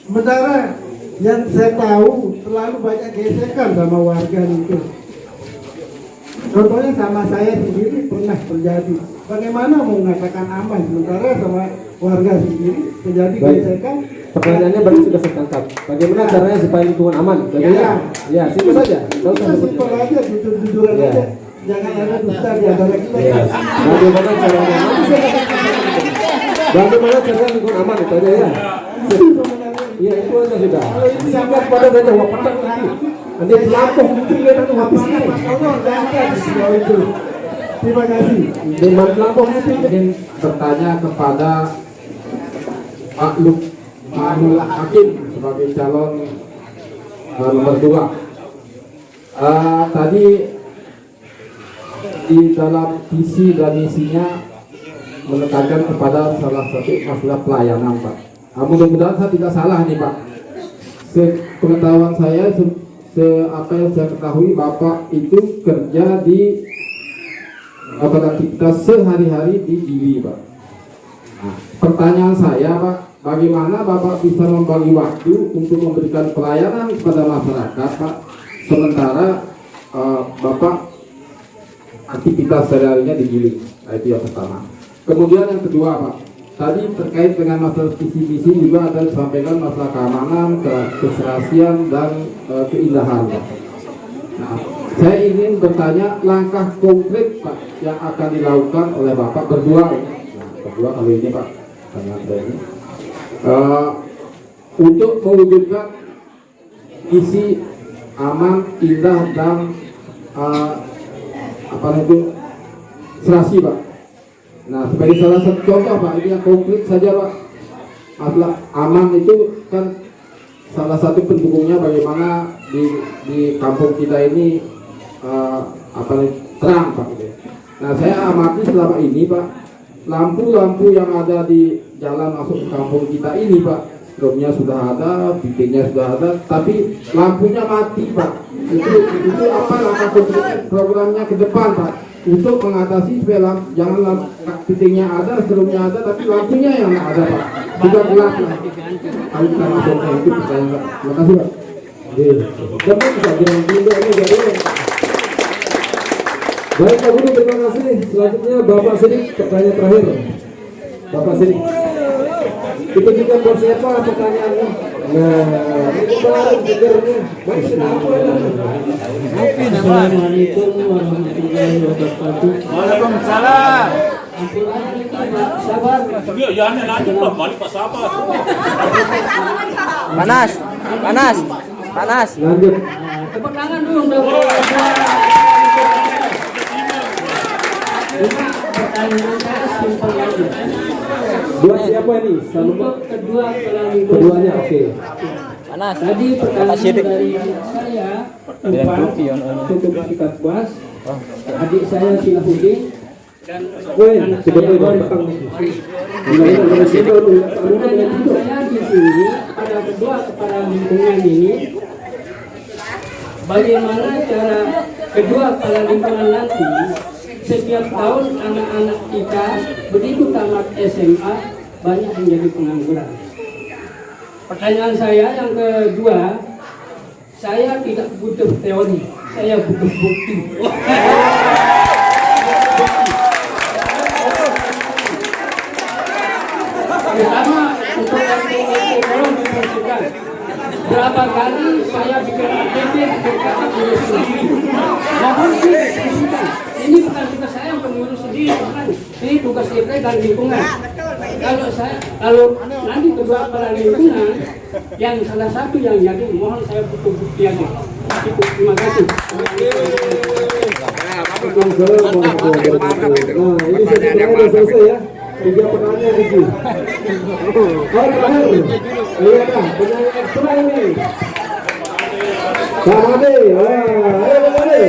Sementara yang saya tahu terlalu banyak gesekan sama warga itu. Contohnya sama saya sendiri pernah terjadi. Bagaimana mau mengatakan aman sementara sama warga sendiri terjadi gesekan? Pertanyaannya berarti sudah saya tangkap. Bagaimana caranya supaya lingkungan aman? Ya, simpel saja. Tahu Kita simpel aja, jujur-jujuran aja. Jangan ada dusta di antara kita. Bagaimana caranya? Bagaimana caranya lingkungan aman itu aja ya? Iya, itu aja sudah. Singkat pada dan jawab pertanyaan nanti. Nanti pelampung mungkin dia nanti habis ini. Terima kasih. Dengan pelampung mungkin. Ingin bertanya kepada Pak Lukmanul Hakim sebagai calon nomor 2. Tadi di dalam visi dan misinya menekankan kepada salah satu masalah pelayanan, Pak. Mudah-mudahan saya tidak salah nih, Pak. Sepengetahuan saya, apa yang saya ketahui, Bapak itu kerja di aktivitas sehari-hari di Gili, Pak. Nah, pertanyaan saya, Pak, bagaimana Bapak bisa membagi waktu untuk memberikan pelayanan kepada masyarakat, Pak, sementara Bapak aktivitas sehari-harinya di Gili? Nah, itu yang pertama. Kemudian yang kedua, Pak, tadi terkait dengan masalah visi-misi juga ada disampaikan masalah keamanan, keserasian, dan keindahan, Pak. Nah, saya ingin bertanya langkah konkret, Pak, yang akan dilakukan oleh Bapak berdua. Nah, berdua kali ini, Pak, pertanyaan saya ini. Untuk mewujudkan visi aman, indah, dan serasi, Pak. Nah, sebagai salah satu contoh, Pak, ini yang konkret saja, Pak. Masalah aman itu kan salah satu pendukungnya bagaimana di kampung kita ini terang, Pak. Nah, saya amati selama ini, Pak, lampu-lampu yang ada di jalan masuk ke kampung kita ini, Pak, strobnya sudah ada, titiknya sudah ada, tapi lampunya mati, Pak. Itu apa langkah konkret programnya ke depan, Pak, untuk mengatasi supaya jangan titiknya ada, strobnya ada, tapi lampunya yang nggak ada, Pak. Sudah gelap lah. Kalau kita masuk ke itu pertanyaan. Terima kasih, Pak. Dapat bisa bilang dulu ini jadi. Baik, Pak Guru, terima kasih. Selanjutnya Bapak Sidik, pertanyaan terakhir. Bapak Sidik. Itu juga buat siapa pertanyaannya? Nah, ini baru segernya. Baik, silakan. Assalamualaikum warahmatullahi wabarakatuh. Waalaikumsalam. Sabar. Panas. Lanjut. Tepuk tangan dulu dong. Pertanyaan saya simpel aja. Buat siapa ini? Untuk kedua kali Keduanya, oke. Tadi pertanyaan dari saya untuk bersikap puas. Adik saya Silahudin dan anak saya Bantang. Pertanyaan saya di sini pada kedua kepala lingkungan ini, bagaimana cara kedua kepala lingkungan nanti setiap tahun anak-anak kita begitu tamat SMA banyak menjadi pengangguran. Pertanyaan saya yang kedua, saya tidak butuh teori, saya butuh bukti. Berapa kali saya bikin ATP karena ngurus sendiri. Nggak mungkin ini bukan tugas saya untuk ngurus sendiri, bukan. Ini tugas kita dan lingkungan. Kalau nanti kedua kepala lingkungan yang salah satu yang yakin, mohon saya butuh buktiannya. Terima kasih. Ini sudah selesai ya. 3 pertanyaan itu. Terakhir. Iya dah, penyanyi ekstra ini. Pak Made. Ayo Pak Made.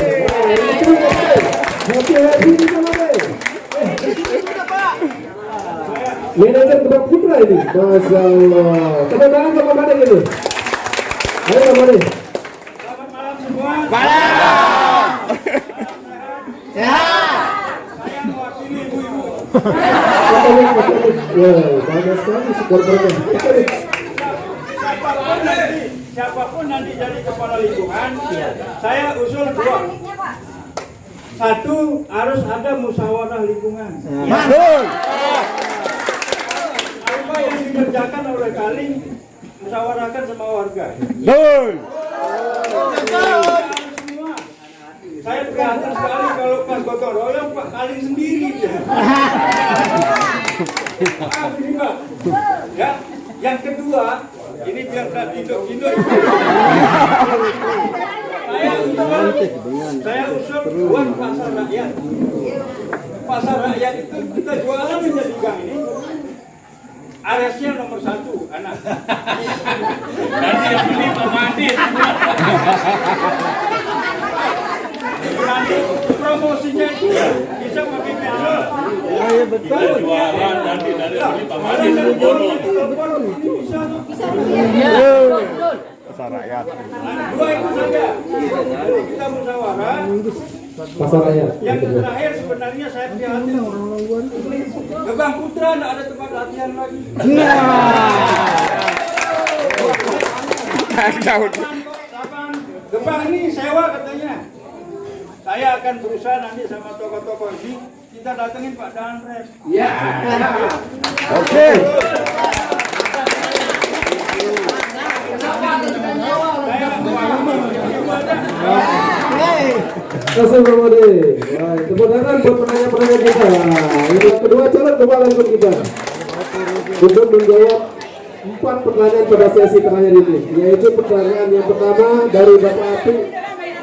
Happy Pak Made. Manajer Tebak Putra ini. Masya Allah. Tepuk tangan ke Pak Made gitu. Ayo Pak Made. Selamat malam semua. Malam. Sehat. Saya mewakili ibu-ibu. Banyak sekali supporternya. Siapapun nanti jadi kepala lingkungan, saya usul 2. 1, harus ada musyawarah lingkungan. Betul. Apa yang dikerjakan oleh Kaling, musyawarahkan sama warga. Betul. Saya prihatin sekali kalau pas gotong royong Pak Kaling sendiri dia. Ini Pak. Ya, yang kedua, ini biar tak tinduk-tinduk. Saya usul buat pasar rakyat. Pasar rakyat itu kita jualan menjadi gang ini. Aresnya nomor 1, anak. Nanti yang beli Pak Madin. Nanti promosinya itu bisa pakai medsos. Iya betul. Jualan nanti dari Pak Madin dari Bono. Pasar rakyat. 2 itu saja. Jadi kita musyawarah. Pasar rakyat. Yang terakhir sebenarnya saya prihatin. Gebang Putra tidak ada tempat latihan lagi. Gebang ini sewa katanya. Saya akan berusaha nanti sama tokoh-tokoh ini kita datengin Pak Danres. Ya. Oke. Kasih Pak Made. Tepuk tangan buat penanya-penanya kita. Ini kedua calon kepala lingkungan kita untuk menjawab 4 pertanyaan pada sesi terakhir ini, yaitu pertanyaan yang pertama dari Bapak Api.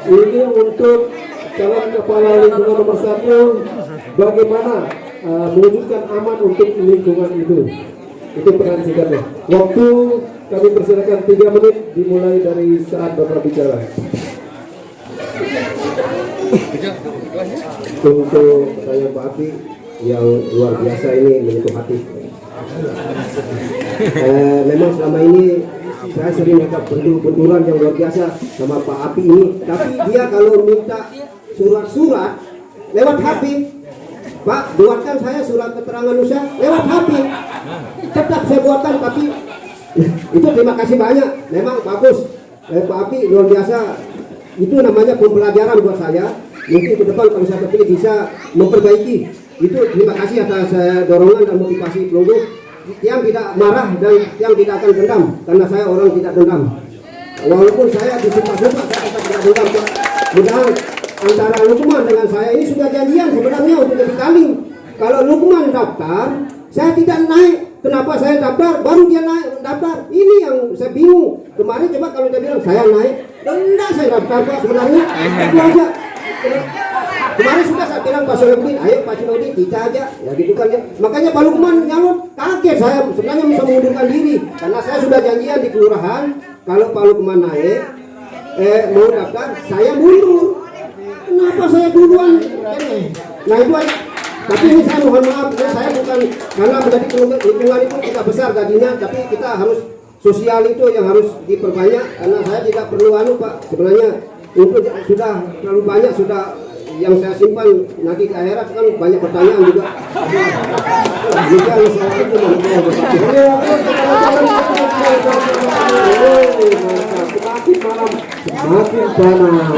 Ini untuk calon kepala lingkungan nomor 1, bagaimana mewujudkan aman untuk lingkungan itu. Itu pertanyaan singkatnya. Waktu kami persilakan 3 menit dimulai dari saat Bapak bicara. Untuk pertanyaan Pak Api yang luar biasa ini menyentuh hati. Memang selama ini saya sering dapat benturan yang luar biasa sama Pak Api ini, tapi dia kalau minta surat-surat lewat HP, Pak buatkan saya surat keterangan usaha lewat HP, tetap saya buatkan, tapi itu terima kasih banyak, memang bagus. Pak Api luar biasa, itu namanya pembelajaran buat saya. Mungkin ke depan kalau saya terpilih bisa memperbaiki. Itu terima kasih atas dorongan dan motivasi pelunggu yang tidak marah dan yang tidak akan dendam, karena saya orang tidak dendam. Walaupun saya disumpah-sumpah saya tetap tidak dendam. Mudah-mudahan antara Lukman dengan saya ini sudah janjian sebenarnya untuk jadi Kaling. Kalau Lukman daftar, saya tidak naik. Kenapa saya daftar? Baru dia naik daftar. Ini yang saya bingung. Kemarin coba kalau dia bilang saya naik, enggak saya daftar Pak sebenarnya. Itu aja. Kemarin sudah saya bilang Pak Solodin, ayo Pak Solodin kita aja, ya gitu kan ya. Makanya Pak Lukman nyalon, kaget saya sebenarnya bisa mengundurkan diri, karena saya sudah janjian di kelurahan kalau Pak Lukman naik, mau daftar, saya mundur. Kenapa saya duluan? Nah itu aja. Tapi ini saya mohon maaf, ya, saya bukan karena menjadi lingkungan itu kita besar gajinya, tapi kita harus sosial itu yang harus diperbanyak, karena saya tidak perlu Pak sebenarnya. Itu sudah terlalu banyak sudah yang saya simpan, nanti di akhirat kan banyak pertanyaan juga. Jika saya itu semakin malam semakin panas.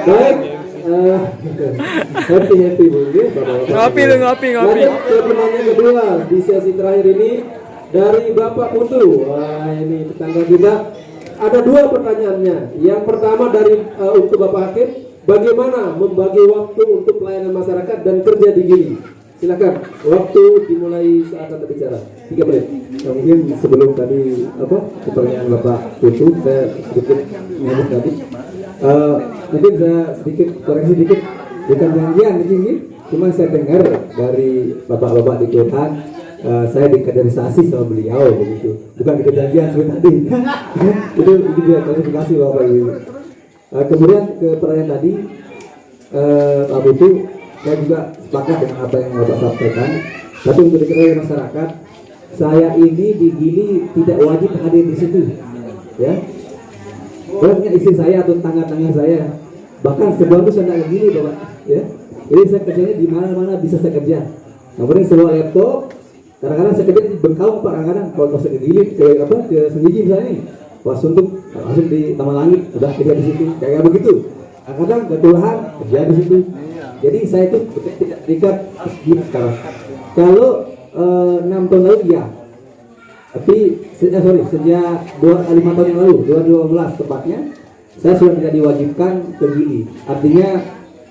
Baik, happy mungkin. Ngopi. Lanjut ke pertanyaan kedua di sesi terakhir ini. dari Bapak Putu. Wah, ini tetangga kita. Ada dua pertanyaannya. Yang pertama dari untuk Bapak Hakim, bagaimana membagi waktu untuk pelayanan masyarakat dan kerja di Gili? Silakan, waktu dimulai saat Anda bicara. 3 menit. Nah, mungkin sebelum tadi pertanyaan Bapak Putu, saya sedikit ngomong tadi. Mungkin saya sedikit koreksi sedikit, bukan janjian ini, cuma saya dengar dari bapak-bapak di Tuhan, saya dikaderisasi sama beliau begitu, bukan kejadian seperti tadi. itu dia klarifikasi Bapak Ibu. Kemudian ke pertanyaan tadi, Pak Putu, saya juga sepakat dengan apa yang Bapak sampaikan. Tapi untuk diketahui masyarakat, saya ini di Gili tidak wajib hadir di situ, ya. Bukannya istri saya atau tangga-tangga saya, bahkan sebulan itu saya tidak Gili, Bapak, ya. Jadi saya kerjanya di mana-mana bisa saya kerja. Kemudian sebuah laptop, kadang-kadang saya kerja di Bengkau, Pak, kadang-kadang kalau saya ke Gili, ke Senggigi misalnya nih, pas untuk langsung di Taman Langit, udah kerja di situ, kayak begitu. Kadang-kadang ketulaan kerja di situ. Jadi saya itu tidak terikat sekarang. Kalau 6 tahun lalu ya, tapi sejak 5 tahun yang lalu, 2012 tepatnya, saya sudah tidak diwajibkan ke Gili. Artinya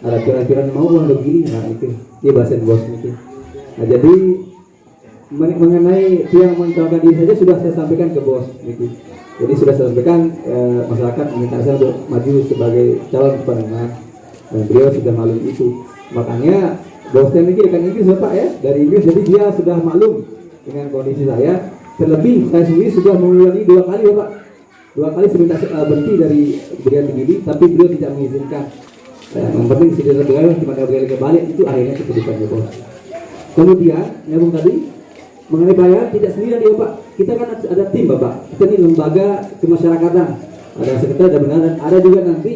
ada pikiran mau pulang ke Gili, nah itu dia bahasa bos itu. Nah jadi mengenai yang mencalonkan diri saja sudah saya sampaikan ke bos gitu. Jadi sudah saya sampaikan masyarakat meminta saya untuk maju sebagai calon pendengar, dan beliau sudah maklum itu. Makanya bos saya ini rekan Inggris Bapak ya, dari Inggris, jadi dia sudah maklum dengan kondisi saya. Terlebih saya sendiri sudah mengulangi 2 kali Bapak, 2 kali saya minta berhenti dari beliau Gili, tapi beliau tidak mengizinkan. Yang penting sudah beliau cuma beliau kembali, itu akhirnya keputusannya bos. Kemudian nyambung tadi mengenai pelayanan tidak sendirian ya Pak, kita kan ada tim Bapak, kita ini lembaga kemasyarakatan, ada sekretariat, ada benar, dan ada juga nanti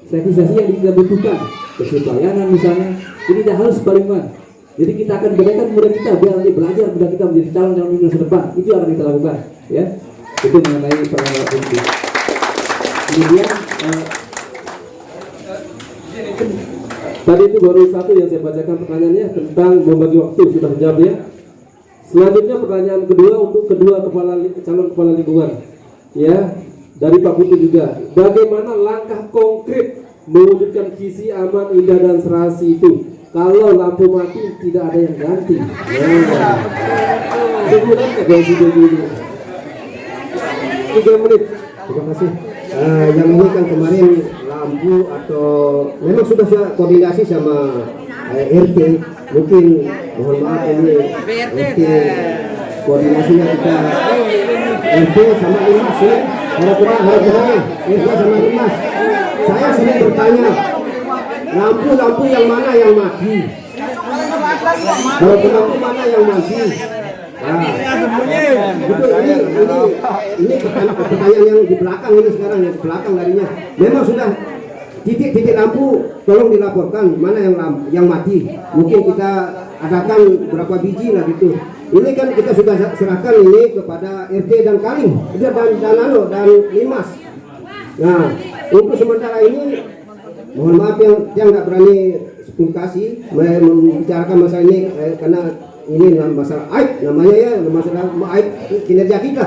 sertifikasi yang kita butuhkan, seperti pelayanan misalnya. Ini tidak harus palingan. Jadi kita akan berikan mudah kita biar nanti belajar, mudah kita menjadi calon masa depan. Itu akan kita lakukan, ya. Itu mengenai pelayanan itu. Kemudian tadi itu baru satu yang saya bacakan pertanyaannya tentang membagi waktu, sudah menjawab ya. Selanjutnya pertanyaan kedua untuk kedua calon kepala lingkungan, ya, dari Pak Putu juga. Bagaimana langkah konkret mewujudkan visi aman, indah dan serasi itu? Kalau lampu mati tidak ada yang ganti. Sebulan ya ganti dulu. 3 menit. Terima kasih. Yang ini kan kemarin lampu atau memang sudah saya koordinasi sama RT, mungkin mohon maaf ini mungkin koordinasinya kita RT sama Limas ya, harap-harap RT sama Limas. Saya sering bertanya, lampu yang mana yang mati, lampu mana yang mati. Nah, betul, ini pertanyaan yang di belakang ini sekarang, yang di belakang larinya. Memang sudah titik-titik lampu, tolong dilaporkan mana yang mati. Mungkin kita adakan berapa biji lah gitu. Ini kan kita sudah serahkan ini kepada RT dan Kaling, dan Limas. Nah, untuk sementara ini mohon maaf yang nggak berani publikasi membicarakan masalah ini karena ini masalah aib namanya ya, masalah aib kinerja kita.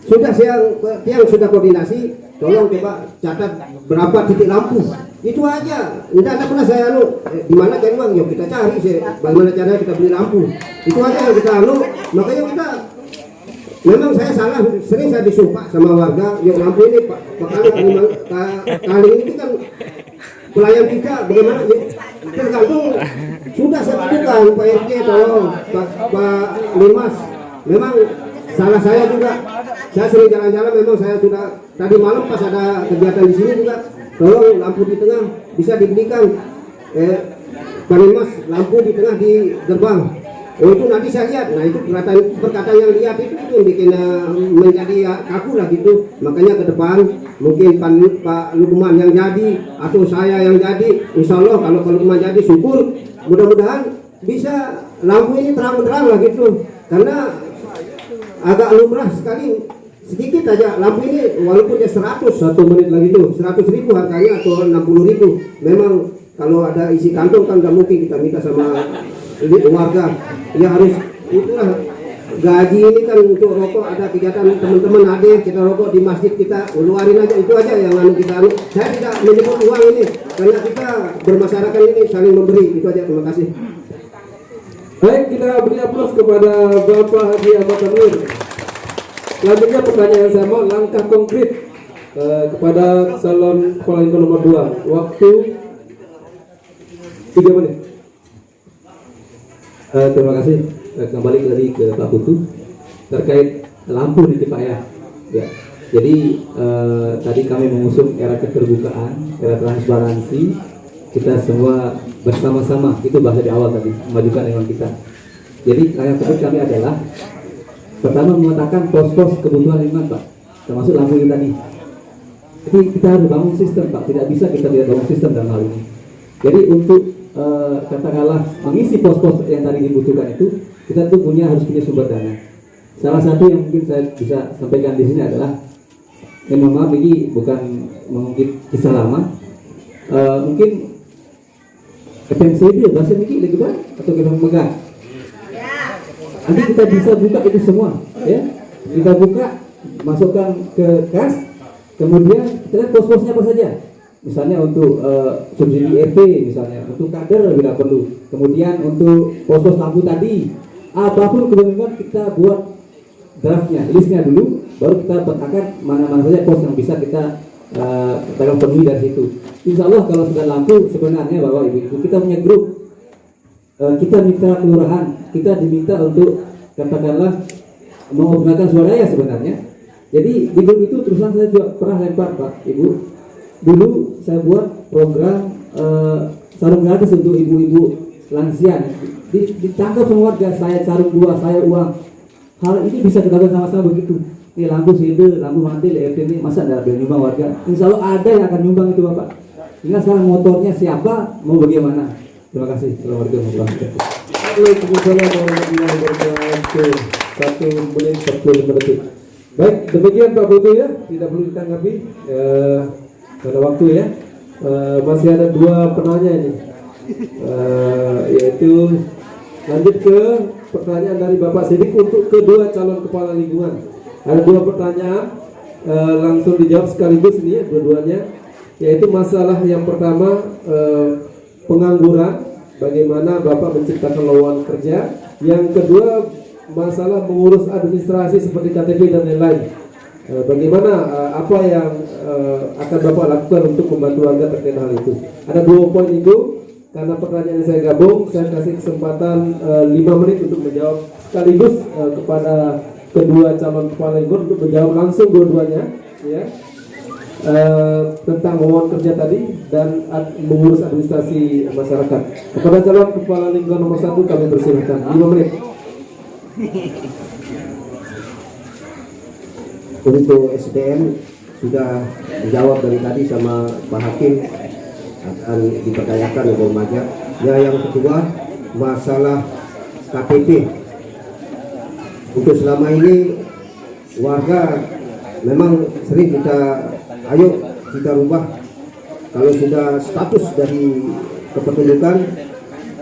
Sudah yang sudah koordinasi, tolong coba catat berapa titik lampu. Itu aja. Tidak pernah saya di mana cari uang, yuk kita cari bagaimana caranya kita beli lampu. Itu aja yang kita makanya kita memang saya salah, sering saya disumpah sama warga, yuk lampu ini Pak kali ini kan pelayan kita bagaimana ya, tergantung. Sudah saya tunjukkan Pak RT, tolong Pak Limas, memang salah saya juga. Saya sering jalan-jalan, memang saya sudah tadi malam pas ada kegiatan di sini juga, tolong lampu di tengah bisa dibelikan. Pak Limas, lampu di tengah di gerbang. Oh itu nanti saya lihat, nah itu perkataan yang lihat itu yang bikin menjadi kaku lah gitu. Makanya ke depan mungkin Pak Lukman yang jadi atau saya yang jadi, insya Allah kalau Pak Lukman jadi syukur, mudah-mudahan bisa lampu ini terang-terang lah gitu. Karena agak lumrah sekali, sedikit aja lampu ini walaupun dia 1 menit lagi tuh 100.000 harganya atau 60.000. Memang kalau ada isi kantong kan nggak mungkin kita minta sama warga, ya harus itulah gaji ini kan untuk rokok, ada kegiatan teman-teman hadir, kita rokok di masjid kita, keluarin aja, itu aja yang kita saya tidak menyebut uang ini, karena kita bermasyarakat ini saling memberi, itu aja, terima kasih. Baik, kita beri aplaus kepada Bapak Haji Ahmad Tanwir. Selanjutnya pertanyaan sama, langkah konkret kepada calon kepala lingkungan nomor 2. Waktu 3 menit. Terima kasih. Kembali lagi ke Pak Putu terkait lampu di Cipayah. Ya. Jadi tadi kami mengusung era keterbukaan, era transparansi. Kita semua bersama-sama, itu bahasa di awal tadi, memajukan lingkungan kita. Jadi yang terakhir kami adalah pertama mengatakan pos-pos kebutuhan lingkungan, Pak, termasuk lampu kita nih. Jadi kita harus bangun sistem, Pak. Tidak bisa kita tidak bangun sistem dalam hal ini. Jadi untuk katakanlah mengisi pos-pos yang tadi dibutuhkan itu, kita tuh harus punya sumber dana. Salah satu yang mungkin saya bisa sampaikan di sini adalah, mohon maaf ini bukan mungkin kisah lama, mungkin KPMCD bahasa ini lagi banyak atau kita memegang. Nanti kita bisa buka itu semua, ya. Kita buka, masukkan ke kas, kemudian kita lihat pos-posnya apa saja. Misalnya untuk subsidi RT, misalnya untuk kader bila perlu. Kemudian untuk pos-pos lampu tadi, apapun kebutuhan kita buat draftnya, listnya dulu, baru kita petakan mana-mana saja pos yang bisa kita penuhi dari situ. Insya Allah kalau sudah lampu, sebenarnya Bapak Ibu kita punya grup, kita minta kelurahan, kita diminta untuk katakanlah menggunakan swadaya sebenarnya. Jadi di grup itu terusan saya juga pernah lempar Pak Ibu. Dulu saya buat program sarung gratis untuk ibu-ibu lansia. Ditangkap sama warga, saya sarung 2, saya uang. Hal ini bisa kita lakukan sama-sama begitu. Ini lampu sihir, lampu mati, LRT ini masa tidak boleh nyumbang warga? Insya Allah ada yang akan nyumbang itu Bapak. Tinggal sekarang motornya siapa, mau bagaimana? Terima kasih. Assalamualaikum warahmatullahi wabarakatuh. 1 menit 45 detik. Baik, demikian Pak Putu ya, tidak perlu ditanggapi pada waktu ya. Masih ada 2 penanya ini, yaitu lanjut ke pertanyaan dari Bapak Sidik untuk kedua calon kepala lingkungan. Ada 2 pertanyaan, langsung dijawab sekaligus ini ya, dua-duanya, yaitu masalah yang pertama pengangguran, bagaimana Bapak menciptakan lowongan kerja. Yang kedua masalah mengurus administrasi seperti KTP dan lain-lain. Bagaimana apa yang akan Bapak lakukan untuk membantu warga terkait hal itu. Ada 2 poin itu. Karena pertanyaan saya gabung, saya kasih kesempatan 5 menit untuk menjawab sekaligus kepada kedua calon kepala lingkungan untuk menjawab langsung dua-duanya, ya, tentang lowongan kerja tadi dan mengurus administrasi masyarakat. Kepada calon kepala lingkungan nomor 1 kami persilahkan 5 menit. Untuk SDM sudah dijawab dari tadi sama Pak Hakim, akan diperdayakan oleh remaja. Ya, yang kedua masalah KTP. Untuk selama ini warga memang sering ayo kita rubah. Kalau sudah status dari kependudukan,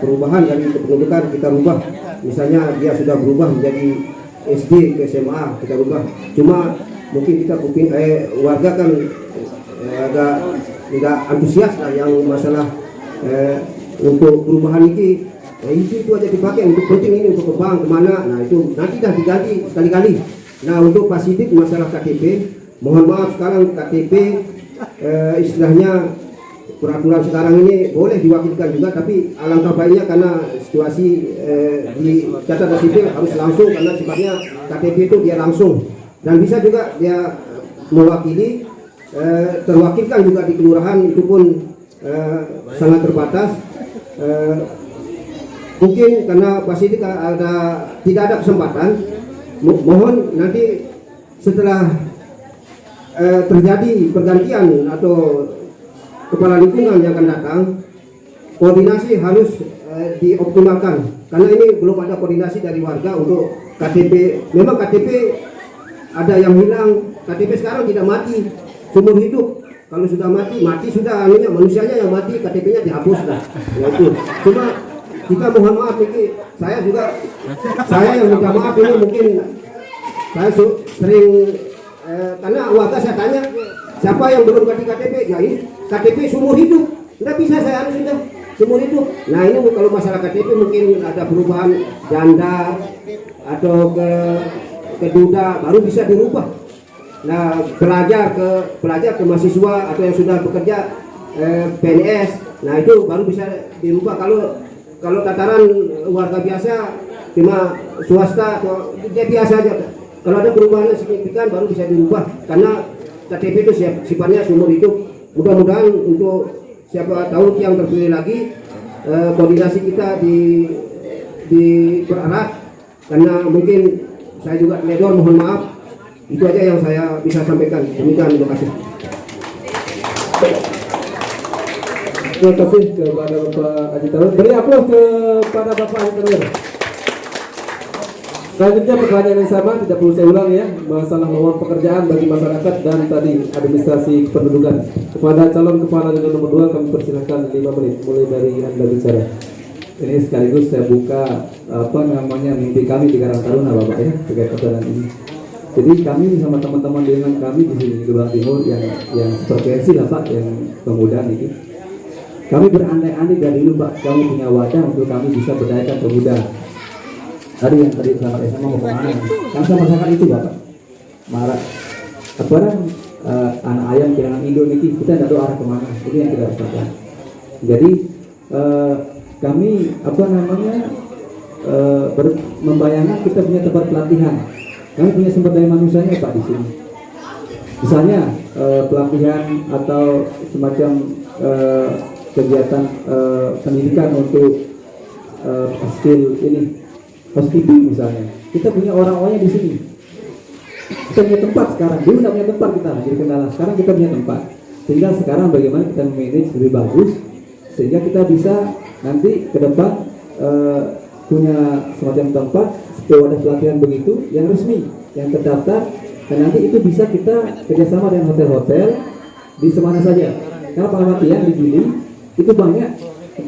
perubahan dari kependudukan kita rubah. Misalnya dia sudah berubah menjadi SD ke SMA, kita rubah. Cuma mungkin kita warga kan agak tidak antusias lah yang masalah untuk perubahan ini. Itu aja dipakai untuk penting ini, untuk ke bank kemana, nah itu nanti dah diganti sekali-kali. Nah untuk Pak Sidik masalah KTP, mohon maaf sekarang KTP istilahnya peraturan sekarang ini boleh diwakilkan juga, tapi alangkah baiknya karena situasi di catatan sipil harus langsung, karena sifatnya KTP itu dia langsung, dan bisa juga dia mewakili, terwakilkan juga di kelurahan, itu pun sangat terbatas. Mungkin karena Pak Sidik tidak ada kesempatan, mohon nanti setelah terjadi pergantian atau kepala lingkungan yang akan datang, koordinasi harus dioptimalkan, karena ini belum ada koordinasi dari warga untuk KTP. Memang KTP ada yang hilang, KTP sekarang tidak mati, seumur hidup. Kalau sudah mati sudah, manusianya yang mati, KTP-nya dihapus lah. Ya itu. Cuma kita mohon maaf Niki, saya yang minta maaf ini mungkin saya sering karena warga saya tanya siapa yang belum ganti KTP, ya ini KTP seumur hidup, nggak bisa saya harus sudah seumur hidup. Nah ini kalau masalah KTP mungkin ada perubahan janda atau ke duda baru bisa dirubah. Nah pelajar ke mahasiswa atau yang sudah bekerja PNS, nah itu baru bisa dirubah. Kalau tataran warga biasa cuma swasta atau dia biasa aja. Kalau ada perubahan yang signifikan baru bisa dirubah karena KTP itu sifatnya seumur hidup. Mudah-mudahan untuk siapa tahu yang terpilih lagi koordinasi kita dipererat karena mungkin saya juga teledor, mohon maaf. Itu aja yang saya bisa sampaikan. Demikian, terima kasih. Terima kasih kepada Bapak Haji Tanwir. Beri aplaus kepada Bapak Haji Tanwir. Selanjutnya pertanyaan yang sama, tidak perlu saya ulang ya, masalah lowongan pekerjaan bagi masyarakat dan tadi administrasi kependudukan. Kepada calon kepala daerah nomor 2 kami persilahkan 5 menit mulai dari Anda bicara. Ini sekaligus saya buka mimpi kami di Karang Taruna Bapak ya terkait persoalan ini. Jadi kami sama teman-teman dengan kami di sini di Gebang Timur yang seperti lah Pak, yang pemuda ini. Kami berandai-andai dari dulu Pak, kami punya wadah untuk kami bisa berdayakan pemuda. Tadi yang tadi sama SMA mau kemana? Kan masyarakat itu Bapak marah. Sekarang anak ayam kehilangan induk niki, kita tidak tahu arah kemana. Ini yang kita rasakan. Jadi kami membayangkan kita punya tempat pelatihan. Kami punya sumber daya manusianya Pak di sini. Misalnya pelatihan atau semacam kegiatan pendidikan untuk skill ini. Housekeeping misalnya, kita punya orang-orangnya di sini. Kita punya tempat sekarang. Dulu tidak punya tempat kita jadi kendala. Sekarang kita punya tempat. Tinggal sekarang bagaimana kita manage lebih bagus sehingga kita bisa nanti ke depan punya semacam tempat wadah pelatihan begitu yang resmi, yang terdaftar, dan nanti itu bisa kita kerjasama dengan hotel-hotel di semana saja. Karena pelatihan di Gili itu banyak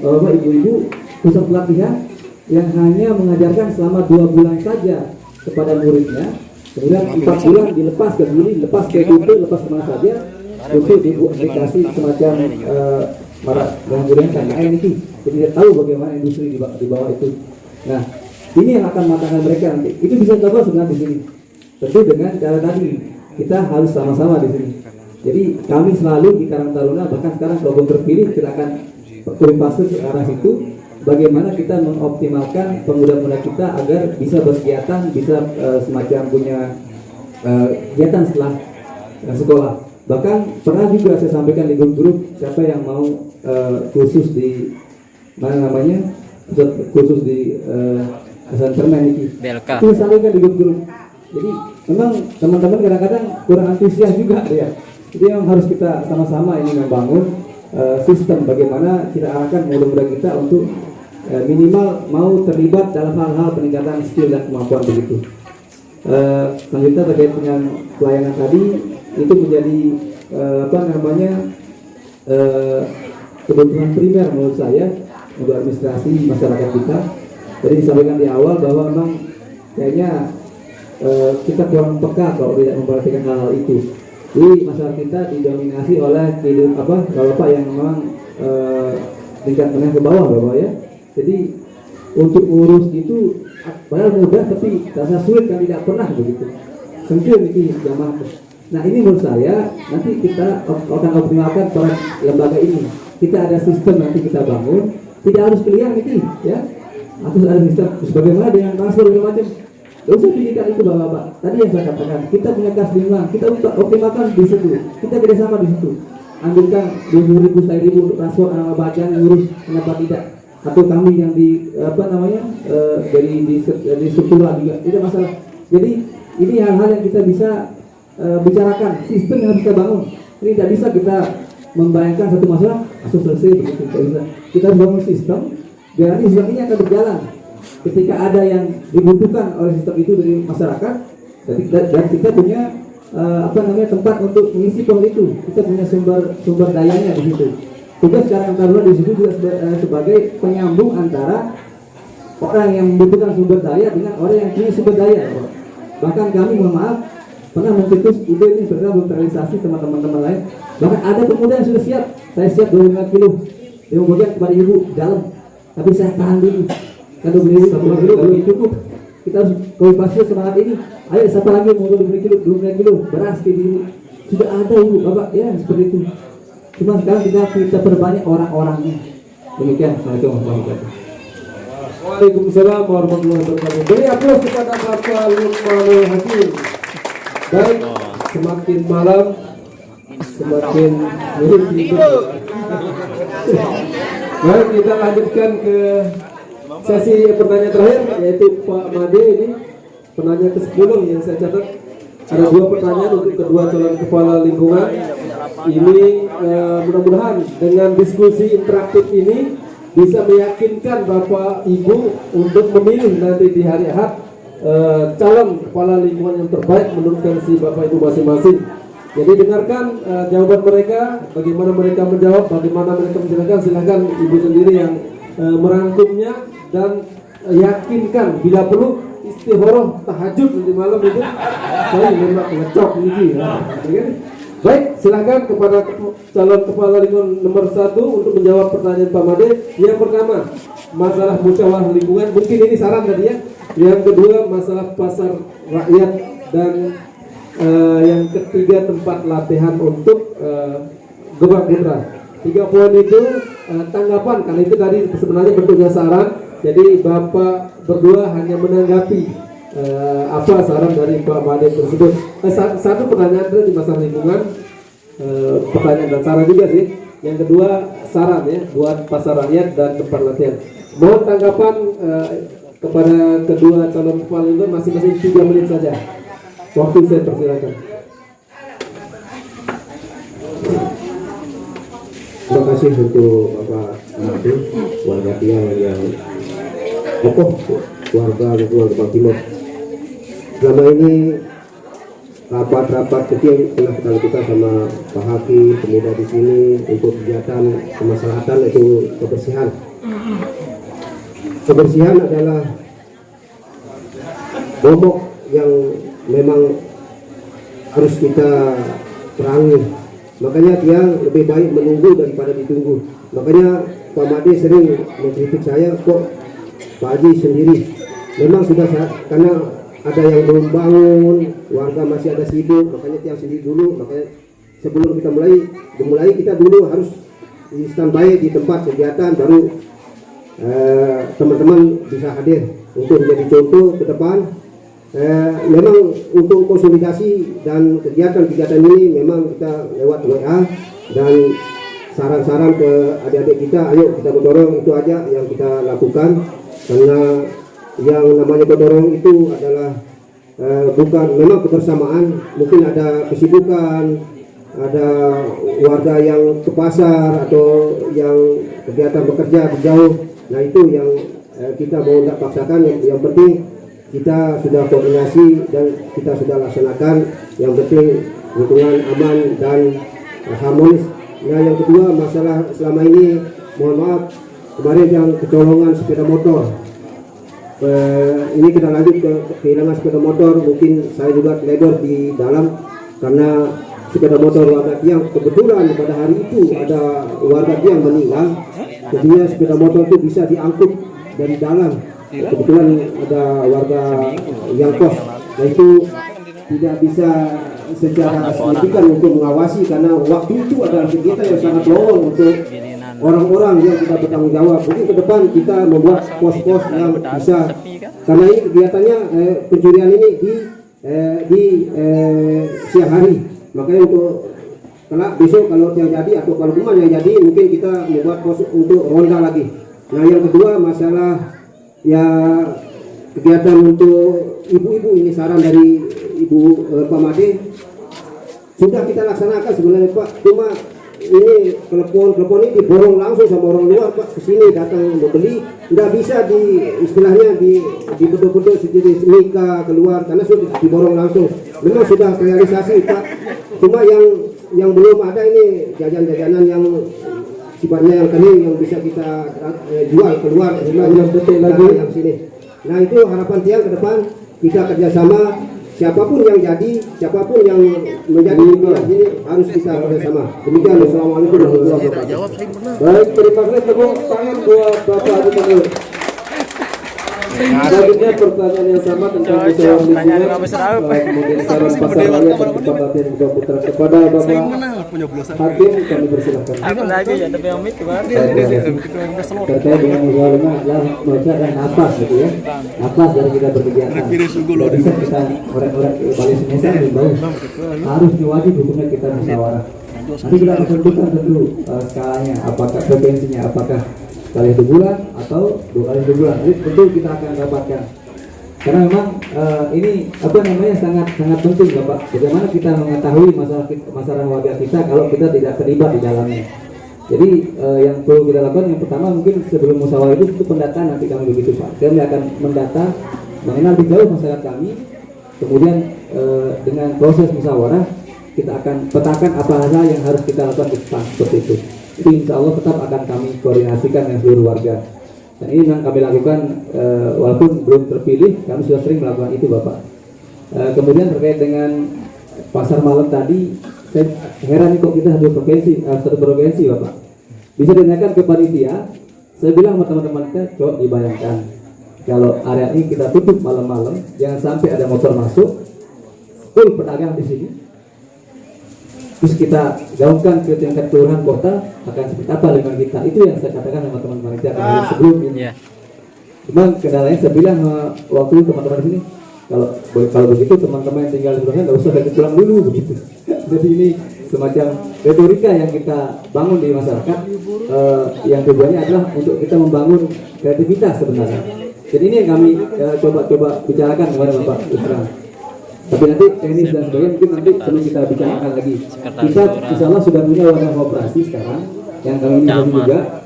bapak ibu-ibu pusat pelatihan yang hanya mengajarkan selama 2 bulan saja kepada muridnya, kemudian 4 bulan dilepas ke Gili, lepas ke Kutu, lepas kemana saja untuk dikasih semacam menggunakan ini. Jadi dia tahu bagaimana industri di bawah itu. Nah, ini yang akan matangkan mereka nanti. Itu bisa coba sebenarnya di sini. Tentu dengan cara tadi kita harus sama-sama di sini. Jadi kami selalu di Karang Taruna, bahkan sekarang kalau terpilih kita akan berpasir ke arah situ. Bagaimana kita mengoptimalkan pemuda-pemuda kita agar bisa berkegiatan, bisa semacam punya kegiatan setelah sekolah. Bahkan pernah juga saya sampaikan di grup-grup siapa yang mau khusus di khusus di Santermen ini. Itu sampaikan di grup-grup. Jadi memang teman-teman kadang-kadang kurang antusias juga ya. Jadi yang harus kita sama-sama ini membangun sistem bagaimana kita arahkan muda-muda kita untuk minimal mau terlibat dalam hal-hal peningkatan skill dan kemampuan begitu. Selanjutnya terkait dengan pelayanan tadi itu menjadi kebutuhan primer menurut saya untuk administrasi masyarakat kita. Jadi disampaikan di awal bahwa memang kayaknya kita kurang peka kalau tidak memperhatikan hal-hal itu. Jadi masyarakat kita didominasi oleh bapak yang memang tingkat menengah ke bawah bapak ya. Jadi untuk urus itu padahal mudah tapi rasa sulit kan tidak pernah begitu. Sengkil ini jamaah. Nah ini menurut saya nanti kita akan optimalkan para lembaga ini. Kita ada sistem nanti kita bangun. Tidak harus pilihan ini ya. Harus ada sistem. Bagaimana dengan transfer segala macam. Tidak usah pilihkan itu bapak-bapak. Tadi yang saya katakan kita punya kas bimbang. Kita optimalkan di situ. Kita kerjasama di situ. Ambilkan 20.000, 100.000 untuk transfer nama bacaan yang urus kenapa tidak? Atau kami yang dari struktural juga tidak masalah. Jadi ini hal-hal yang kita bisa bicarakan, sistem yang harus kita bangun. Ini tidak bisa kita membayangkan satu masalah langsung selesai begitu, tidak bisa. Kita harus bangun sistem biar nanti sistem ini akan berjalan. Ketika ada yang dibutuhkan oleh sistem itu dari masyarakat, dan kita punya tempat untuk mengisi pohon itu, kita punya sumber dayanya di situ. Tugas Karang Taruna di situ juga sebagai penyambung antara orang yang membutuhkan sumber daya dengan orang yang punya sumber daya. Bahkan kami mohon maaf pernah mencetus ide ini pernah belum terrealisasi sama teman-teman lain. Bahkan ada pemuda yang sudah siap, saya siap 25 kilo, dia bagian kepada ibu dalam, tapi saya tahan dulu. Kalau beli 25 kilo belum cukup, kita harus komunikasi semangat ini. Ayo siapa lagi mau 25 kilo beras ke ibu. Sudah ada ibu, bapak ya seperti itu. Cuma sekarang kita perbanyak orang-orangnya. Demikian, assalamualaikum warahmatullahi wabarakatuh. Waalaikumsalam warahmatullahi wabarakatuh. Beri aplaus kepada Bapak Lukmanul Hakim. Baik, semakin malam semakin mirip tidur. Baik, kita lanjutkan ke sesi pertanyaan terakhir, yaitu Pak Made ini penanya ke-10 yang saya catat. Ada 2 pertanyaan untuk kedua calon kepala lingkungan. Ini mudah-mudahan dengan diskusi interaktif ini bisa meyakinkan Bapak Ibu untuk memilih nanti di hari Ahad calon kepala lingkungan yang terbaik menurut versi Bapak Ibu masing-masing. Jadi dengarkan jawaban mereka, bagaimana mereka menjawab, bagaimana mereka menjelaskan. Silahkan Ibu sendiri yang merangkumnya dan yakinkan bila perlu istihoroh tahajud nanti malam itu saya memang ngecok ini ya. Baik, silakan kepada calon kepala lingkungan nomor 1 untuk menjawab pertanyaan Pak Made. Yang pertama, masalah musyawarah lingkungan, mungkin ini saran tadi ya. Yang kedua, masalah pasar rakyat, dan yang ketiga, tempat latihan untuk gebrak putra. 3 poin itu tanggapan, karena itu tadi sebenarnya bentuknya saran. Jadi Bapak berdua hanya menanggapi apa saran dari Pak Made tersebut. Satu pertanyaan itu di masalah lingkungan, pertanyaan dan saran juga sih. Yang kedua saran ya buat pasar rakyat dan tempat latihan. Mohon tanggapan kepada kedua calon kepala lingkungan masing-masing 3 menit saja. Waktu saya persilakan. Terima kasih untuk Bapak Made, warga Tiang yang tokoh warga lingkungan Kepala Timur. Selama ini rapat-rapat kecil telah kita lakukan sama Pak Haki, pemuda di sini untuk kegiatan kemaslahatan itu kebersihan. Kebersihan adalah momok yang memang harus kita perangi. Makanya dia lebih baik menunggu daripada ditunggu. Makanya Pak Made sering mengkritik saya, kok Pak Haji sendiri. Memang sudah karena ada yang belum bangun, warga masih ada sibuk, makanya tiang sendiri dulu. Makanya sebelum kita mulai kita dulu harus di standby di tempat kegiatan, baru teman-teman bisa hadir untuk menjadi contoh ke depan. Memang untuk konsolidasi dan kegiatan-kegiatan ini memang kita lewat WA dan saran-saran ke adik-adik kita, ayo kita mendorong, itu aja yang kita lakukan. Karena yang namanya mendorong itu adalah bukan memang kebersamaan, mungkin ada kesibukan, ada warga yang ke pasar atau yang kegiatan bekerja di jauh. Nah itu yang kita mau tidak paksakan, yang penting kita sudah koordinasi dan kita sudah laksanakan. Yang penting lingkungan aman dan harmonis. Nah yang kedua, masalah selama ini, mohon maaf, kemarin yang kecolongan sepeda motor, ini kita lanjut ke kehilangan sepeda motor. Mungkin saya juga teledor di dalam karena sepeda motor warga Tiang, kebetulan pada hari itu ada warga Tiang meninggal, jadinya sepeda motor itu bisa diangkut dari dalam. Kebetulan ada warga yang kos, nah itu tidak bisa secara signifikan untuk mengawasi karena waktu itu adalah kegiatan yang sangat lowong untuk orang-orang yang tidak bertanggung jawab. Mungkin ke depan kita membuat pos-pos yang bisa, karena ini kegiatannya pencurian ini di siang hari. Makanya untuk kelak besok kalau yang jadi atau kalau kemana yang jadi, mungkin kita membuat pos untuk ronda lagi. Nah yang kedua, masalah ya kegiatan untuk ibu-ibu, ini saran dari Ibu Pak Made sudah kita laksanakan sebenarnya Pak, cuma ini telepon ini diborong langsung sama orang luar Pak, kesini datang membeli, nggak bisa di istilahnya di betul-betul sendiri nikah keluar karena sudah diborong langsung. Memang sudah realisasi Pak, cuma yang belum ada ini jajan-jajanan yang sifatnya yang kening yang bisa kita jual keluar yang betul lagi yang sini. Nah itu harapan tiang ke depan kita kerjasama, siapapun yang jadi, siapapun yang menjadi pimpinan sini harus kita kerjasama. Demikian, Assalamualaikum warahmatullahi wabarakatuh. Baik, terima kasih tepuk tangan buat Bapak Adi Tanur. Selanjutnya pertanyaan yang sama tentang musyawarah lingkungan, kemudian saran pasar raya dan kepemimpinan Kedua Putra kepada Bapak Hakim, kami persilahkan. Terkait dengan musyawarah adalah dan nafas gitu ya, nafas dari kita berkegiatan. Tidak bisa kita orang-orang Bali Semesta lebih bagus, harus diwajib hukumnya kita musyawarah. Nanti kita akan tentukan tentu skalanya, apakah frekuensinya, apakah sekali 1 bulan atau 2 kali 1 bulan. Jadi tentu kita akan dapatkan. Karena memang ini apa namanya sangat penting Bapak. Bagaimana kita mengetahui masalah warga kita kalau kita tidak terlibat di dalamnya. Jadi yang perlu kita lakukan yang pertama mungkin sebelum musyawarah itu pendataan nanti kami begitu Pak. Kami akan mendata, mengenal lebih jauh masyarakat kami. Kemudian dengan proses musyawarah kita akan petakan apa saja yang harus kita lakukan ke depan seperti itu. Itu insya Allah tetap akan kami koordinasikan dengan seluruh warga. Dan ini yang kami lakukan walaupun belum terpilih, kami sudah sering melakukan itu Bapak. Kemudian terkait dengan pasar malam tadi, saya heran kok kita satu provinsi Bapak. Bisa ditanyakan ke panitia, saya bilang sama teman-teman kita, coba dibayangkan kalau area ini kita tutup malam-malam, jangan sampai ada motor masuk, full pedagang di sini. Terus kita gaungkan ke tingkat kelurahan kota, akan seperti apa lingkungan kita. Itu yang saya katakan sama teman-teman kita sebelum ini. Cuma kendalanya saya bilang waktu itu teman-teman di sini, kalau begitu teman-teman yang tinggal di kelurahan nggak usah lagi pulang dulu begitu. Jadi ini semacam retorika yang kita bangun di masyarakat, yang tujuannya adalah untuk kita membangun kreativitas sebenarnya. Jadi ini yang kami coba bicarakan kepada Bapak Isran. Tapi nanti teknis dan sebagainya mungkin nanti perlu kita bicarakan lagi. Kita insya Allah sudah punya wadah kooperasi sekarang yang kami ini juga.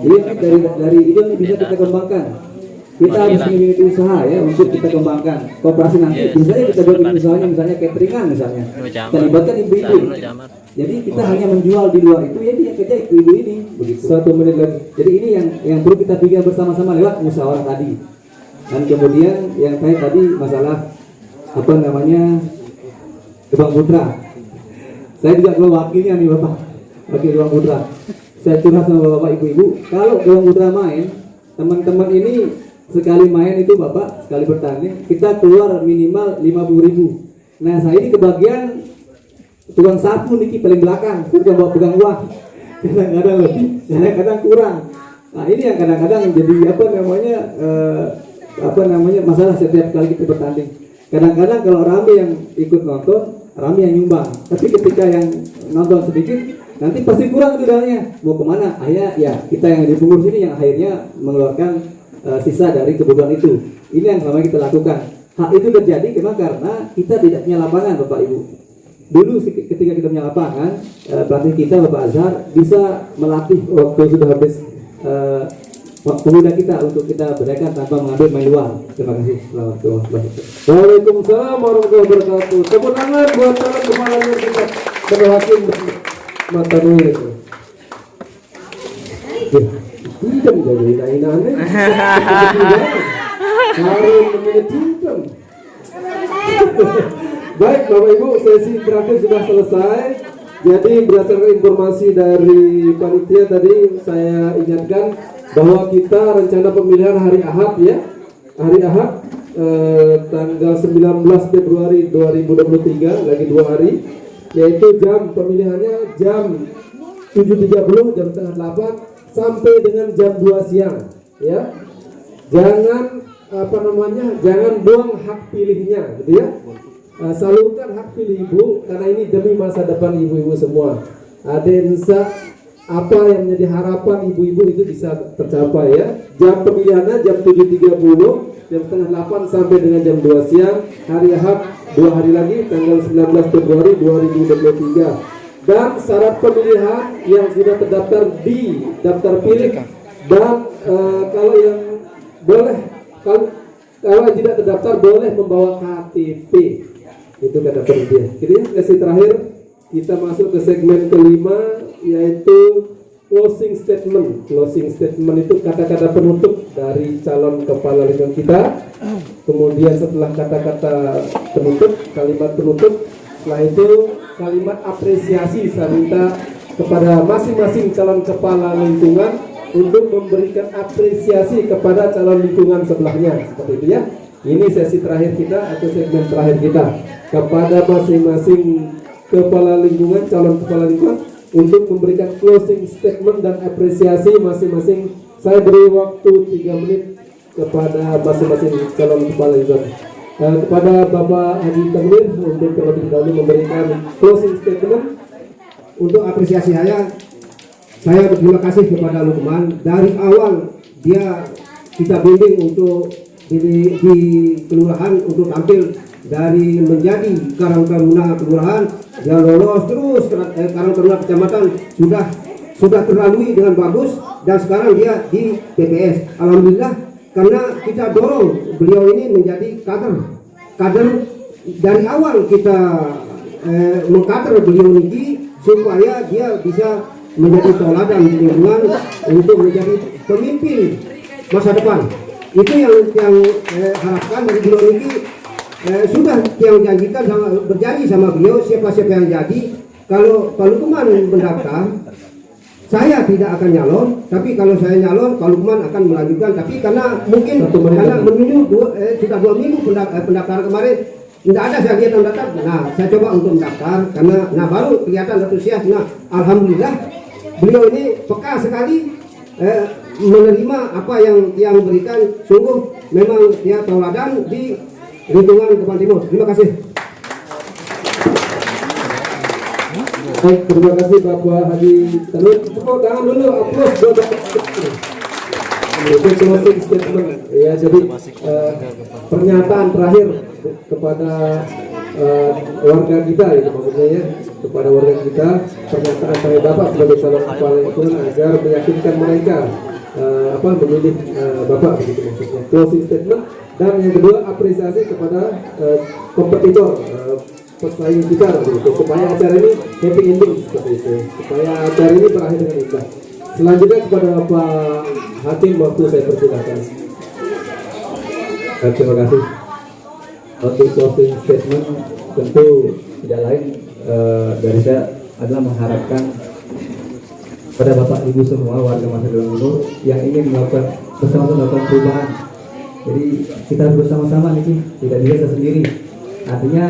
Jadi dari itu bisa kita kembangkan. Kita harus memiliki usaha ya untuk kita kembangkan kooperasi nanti. Misalnya kita buat usahanya misalnya cateringan misalnya. Kita libatkan ibu-ibu. Jadi kita hanya menjual di luar itu ya dia kerja ibu ini begitu. 1 menit lagi. Jadi ini yang perlu kita pikir bersama-sama lewat musyawarah tadi. Dan kemudian yang tadi masalah apa namanya Gebang Putra. Saya juga kalau wakilnya nih Bapak, wakil Gebang Putra. Saya curhat sama Bapak Ibu-ibu, kalau Gebang Putra main, teman-teman ini sekali main itu Bapak, sekali bertanding, kita keluar minimal 50.000. Nah saya ini kebagian tukang sapu niki paling belakang, saya bawa pegang uang. Kadang-kadang lebih, kadang-kadang kurang. Nah ini yang kadang-kadang jadi apa namanya masalah setiap kali kita bertanding. Kadang-kadang kalau rame yang ikut nonton, rame yang nyumbang. Tapi ketika yang nonton sedikit, nanti pasti kurang itu dananya. Mau kemana? Akhirnya ya kita yang di pengurus ini yang akhirnya mengeluarkan sisa dari kebutuhan itu. Ini yang selama kita lakukan. Hal itu terjadi karena kita tidak punya lapangan Bapak Ibu. Dulu ketika kita punya lapangan, pelatih kita Bapak Azhar bisa melatih waktu sudah habis pemuda kita untuk kita berikan tanpa mengambil main luar. Terima kasih. Waalaikumsalam warahmatullahi wabarakatuh. Tepuk tangan buat calon kepala kita Ketua Hakim Mata Nur itu. Tidak menjadi kainannya. Harus menjadi Baik Bapak Ibu, sesi terakhir sudah selesai. Jadi berdasarkan informasi dari panitia tadi saya ingatkan bahwa kita rencana pemilihan hari Ahad ya, hari Ahad tanggal 19 Februari 2023 lagi 2 hari, yaitu jam pemilihannya jam 7.30 jam setengah 8 sampai dengan jam 2 siang ya. Jangan jangan buang hak pilihnya gitu ya. Salurkan hak pilih ibu karena ini demi masa depan ibu-ibu semua. Adensa apa yang menjadi harapan ibu-ibu itu bisa tercapai ya. Jam pemilihannya jam 7.30 jam setengah 8 sampai dengan jam 2 siang. Hari Ahad 2 hari lagi tanggal 19 Februari 2023. Dan syarat pemilihan yang sudah terdaftar di daftar pilih dan kalau yang boleh kalau yang tidak terdaftar boleh membawa KTP. Itu kata panitia. Jadi sesi terakhir kita masuk ke segmen kelima yaitu closing statement. Closing statement itu kata-kata penutup dari calon kepala lingkungan kita. Kemudian setelah kata-kata penutup, kalimat penutup, setelah itu kalimat apresiasi. Saya minta kepada masing-masing calon kepala lingkungan untuk memberikan apresiasi kepada calon lingkungan sebelahnya, seperti itu ya. Ini sesi terakhir kita atau segmen terakhir kita, kepada masing-masing kepala lingkungan, calon kepala lingkungan untuk memberikan closing statement dan apresiasi masing-masing. Saya beri waktu 3 menit kepada masing-masing calon kepala lingkungan. Kepada Bapak Haji Tanwir untuk terlebih dahulu memberikan closing statement. Untuk apresiasi saya berterima kasih kepada Lukman. Dari awal kita bimbing untuk di kelurahan untuk tampil dari menjadi Karang Taruna kelurahan, dia lolos terus Karang Taruna kecamatan sudah terlalui dengan bagus, dan sekarang dia di PPS. Alhamdulillah, karena kita dorong beliau ini menjadi kader dari awal kita mengkader beliau ini supaya dia bisa menjadi teladan lingkungan untuk menjadi pemimpin masa depan. Itu yang harapkan dari beliau ini. Sudah yang janjikan berjanji sama beliau, siapa-siapa yang jadi kalau Pak Lukman mendaftar, saya tidak akan nyalon, tapi kalau saya nyalon Pak Lukman akan melanjutkan. Tapi karena mungkin karena sudah 2 minggu pendaftaran kemarin tidak ada saya lihat mendaftar. Nah, saya coba untuk mendaftar karena baru kelihatan antusias. Nah, alhamdulillah beliau ini peka sekali menerima apa yang berikan. Sungguh memang dia tauladan di lingkungan Kepulauan Timur. Terima kasih. Baik, terima kasih Bapak Haji Tanwir. Tepuk tangan dulu, aplaus buat Bapak. Itu closing statement ya. Jadi pernyataan terakhir kepada warga kita, itu maksudnya ya, kepada warga kita, pernyataan dari Bapak sebagai calon kepala lingkungan agar meyakinkan mereka memilih Bapak, begitu maksudnya. Closing statement. Dan yang kedua, apresiasi kepada kompetitor, pesaing kita, begitu, supaya acara ini happy ending, seperti itu, supaya acara ini berakhir dengan indah. Selanjutnya kepada Bapak Hakim, waktu saya persilakan. Terima kasih. Untuk closing statement tentu tidak lain dari saya adalah mengharapkan pada Bapak Ibu semua warga Masyarakat Timur yang ingin bersama-sama melakukan perubahan. Jadi kita bersama-sama nih, tidak bisa sendiri. Artinya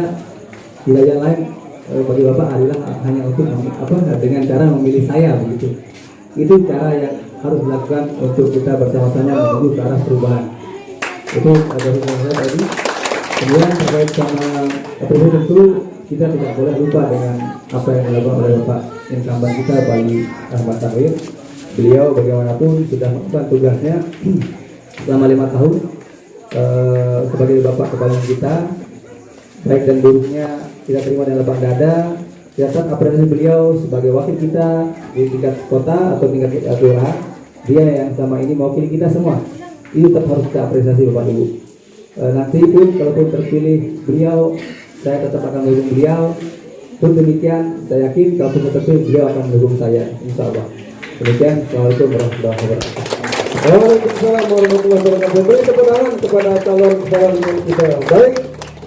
tidak yang lain bagi Bapak adalah hanya untuk dengan cara memilih saya, begitu. Itu cara yang harus dilakukan untuk kita bersama-sama menuju ke arah perubahan. Itu dari saya tadi. Kemudian terkait sama apresiasi, tentu kita tidak boleh lupa dengan apa yang dilakukan oleh Bapak incumbent kita bagi Ahmad Tanwir. Beliau bagaimanapun sudah melakukan tugasnya selama 5 tahun sebagai Bapak kepala kita, baik dan buruknya kita terima dengan lapang dada. Silakan apresiasi beliau sebagai wakil kita di tingkat kota atau tingkat kelurahan. Dia yang selama ini mewakili kita semua. Itu tetap harus kita apresiasi Bapak Ibu. Nanti pun kalaupun terpilih beliau, saya tetap akan mendukung beliau. Pun demikian, saya yakin kalaupun terpilih beliau akan mendukung saya, insya Allah. Demikian, assalamualaikum warahmatullahi wabarakatuh. Waalaikumsalam warahmatullahi wabarakatuh. Beri tepuk tangan kepada calon kepala lingkungan kita. Baik,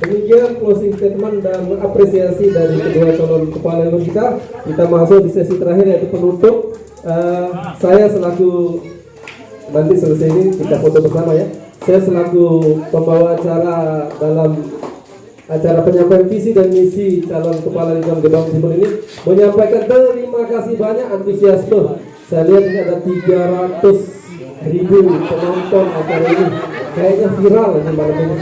demikian closing statement dan apresiasi dari kedua calon kepala lingkungan kita. Kita masuk di sesi terakhir, yaitu penutup. Saya selaku, nanti selesai ini kita foto bersama ya. Saya selaku pembawa acara dalam acara penyampaian visi dan misi calon kepala lingkungan Gebang Timur ini, menyampaikan terima kasih banyak antusiasme. Saya lihat ini ada 300.000 penonton acara ini, kayaknya viral ini malam ini.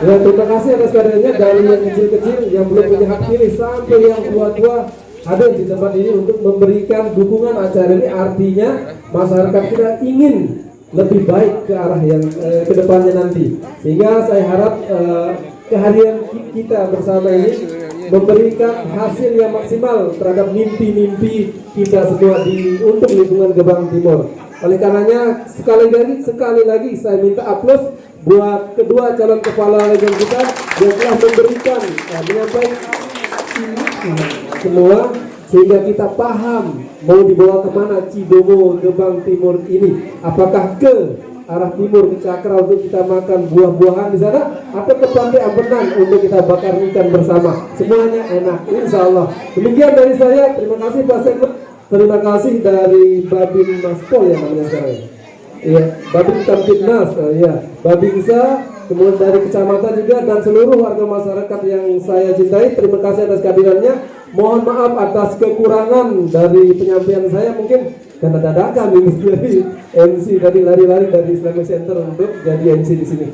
Ya, terima kasih atas kadernya, dari yang kecil-kecil yang belum punya hak pilih sampai yang tua-tua hadir di tempat ini untuk memberikan dukungan acara ini. Artinya masyarakat kita ingin lebih baik ke arah yang kedepannya nanti, sehingga saya harap kehadiran kita bersama ini memberikan hasil yang maksimal terhadap mimpi-mimpi kita semua untuk lingkungan Gebang Timur. Oleh karenanya sekali lagi saya minta aplaus buat kedua calon kepala lingkungan kita yang telah memberikan menyampaikan semua sehingga kita paham mau dibawa kemana Cibogo Gebang Timur ini. Apakah ke arah timur ke Cakra untuk kita makan buah-buahan di sana, atau ke Pantai Ambenan untuk kita bakar ikan bersama. Semuanya enak, insya Allah. Demikian dari saya. Terima kasih Pak Sekmet. Terima kasih dari Babin Maspol ya namanya sekarang. Iya, Babin Kamtibnas, ya, Babinsa, kemudian dari kecamatan juga dan seluruh warga masyarakat yang saya cintai. Terima kasih atas kehadirannya. Mohon maaf atas kekurangan dari penyampaian saya, mungkin karena dadakan ini dari MC tadi lari-lari dari Islamic Center untuk jadi MC di sini.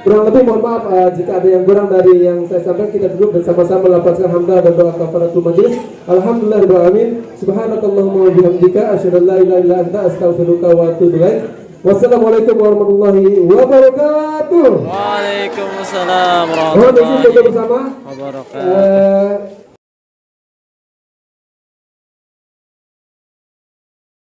Kurang lebih mohon maaf jika ada yang kurang dari yang saya sampaikan. Kita duduk dan sama-sama melafazkan hamdalah dan doa kafaratul majelis. Alhamdulillahirabbil alamin. Subhanakallahumma wa bihamdika asyhadu an la ilaha illa anta astaghfiruka wa atubu ilaik. Wassalamualaikum warahmatullahi wabarakatuh. Waalaikumsalam warahmatullahi wabarakatuh. wabarakatuh.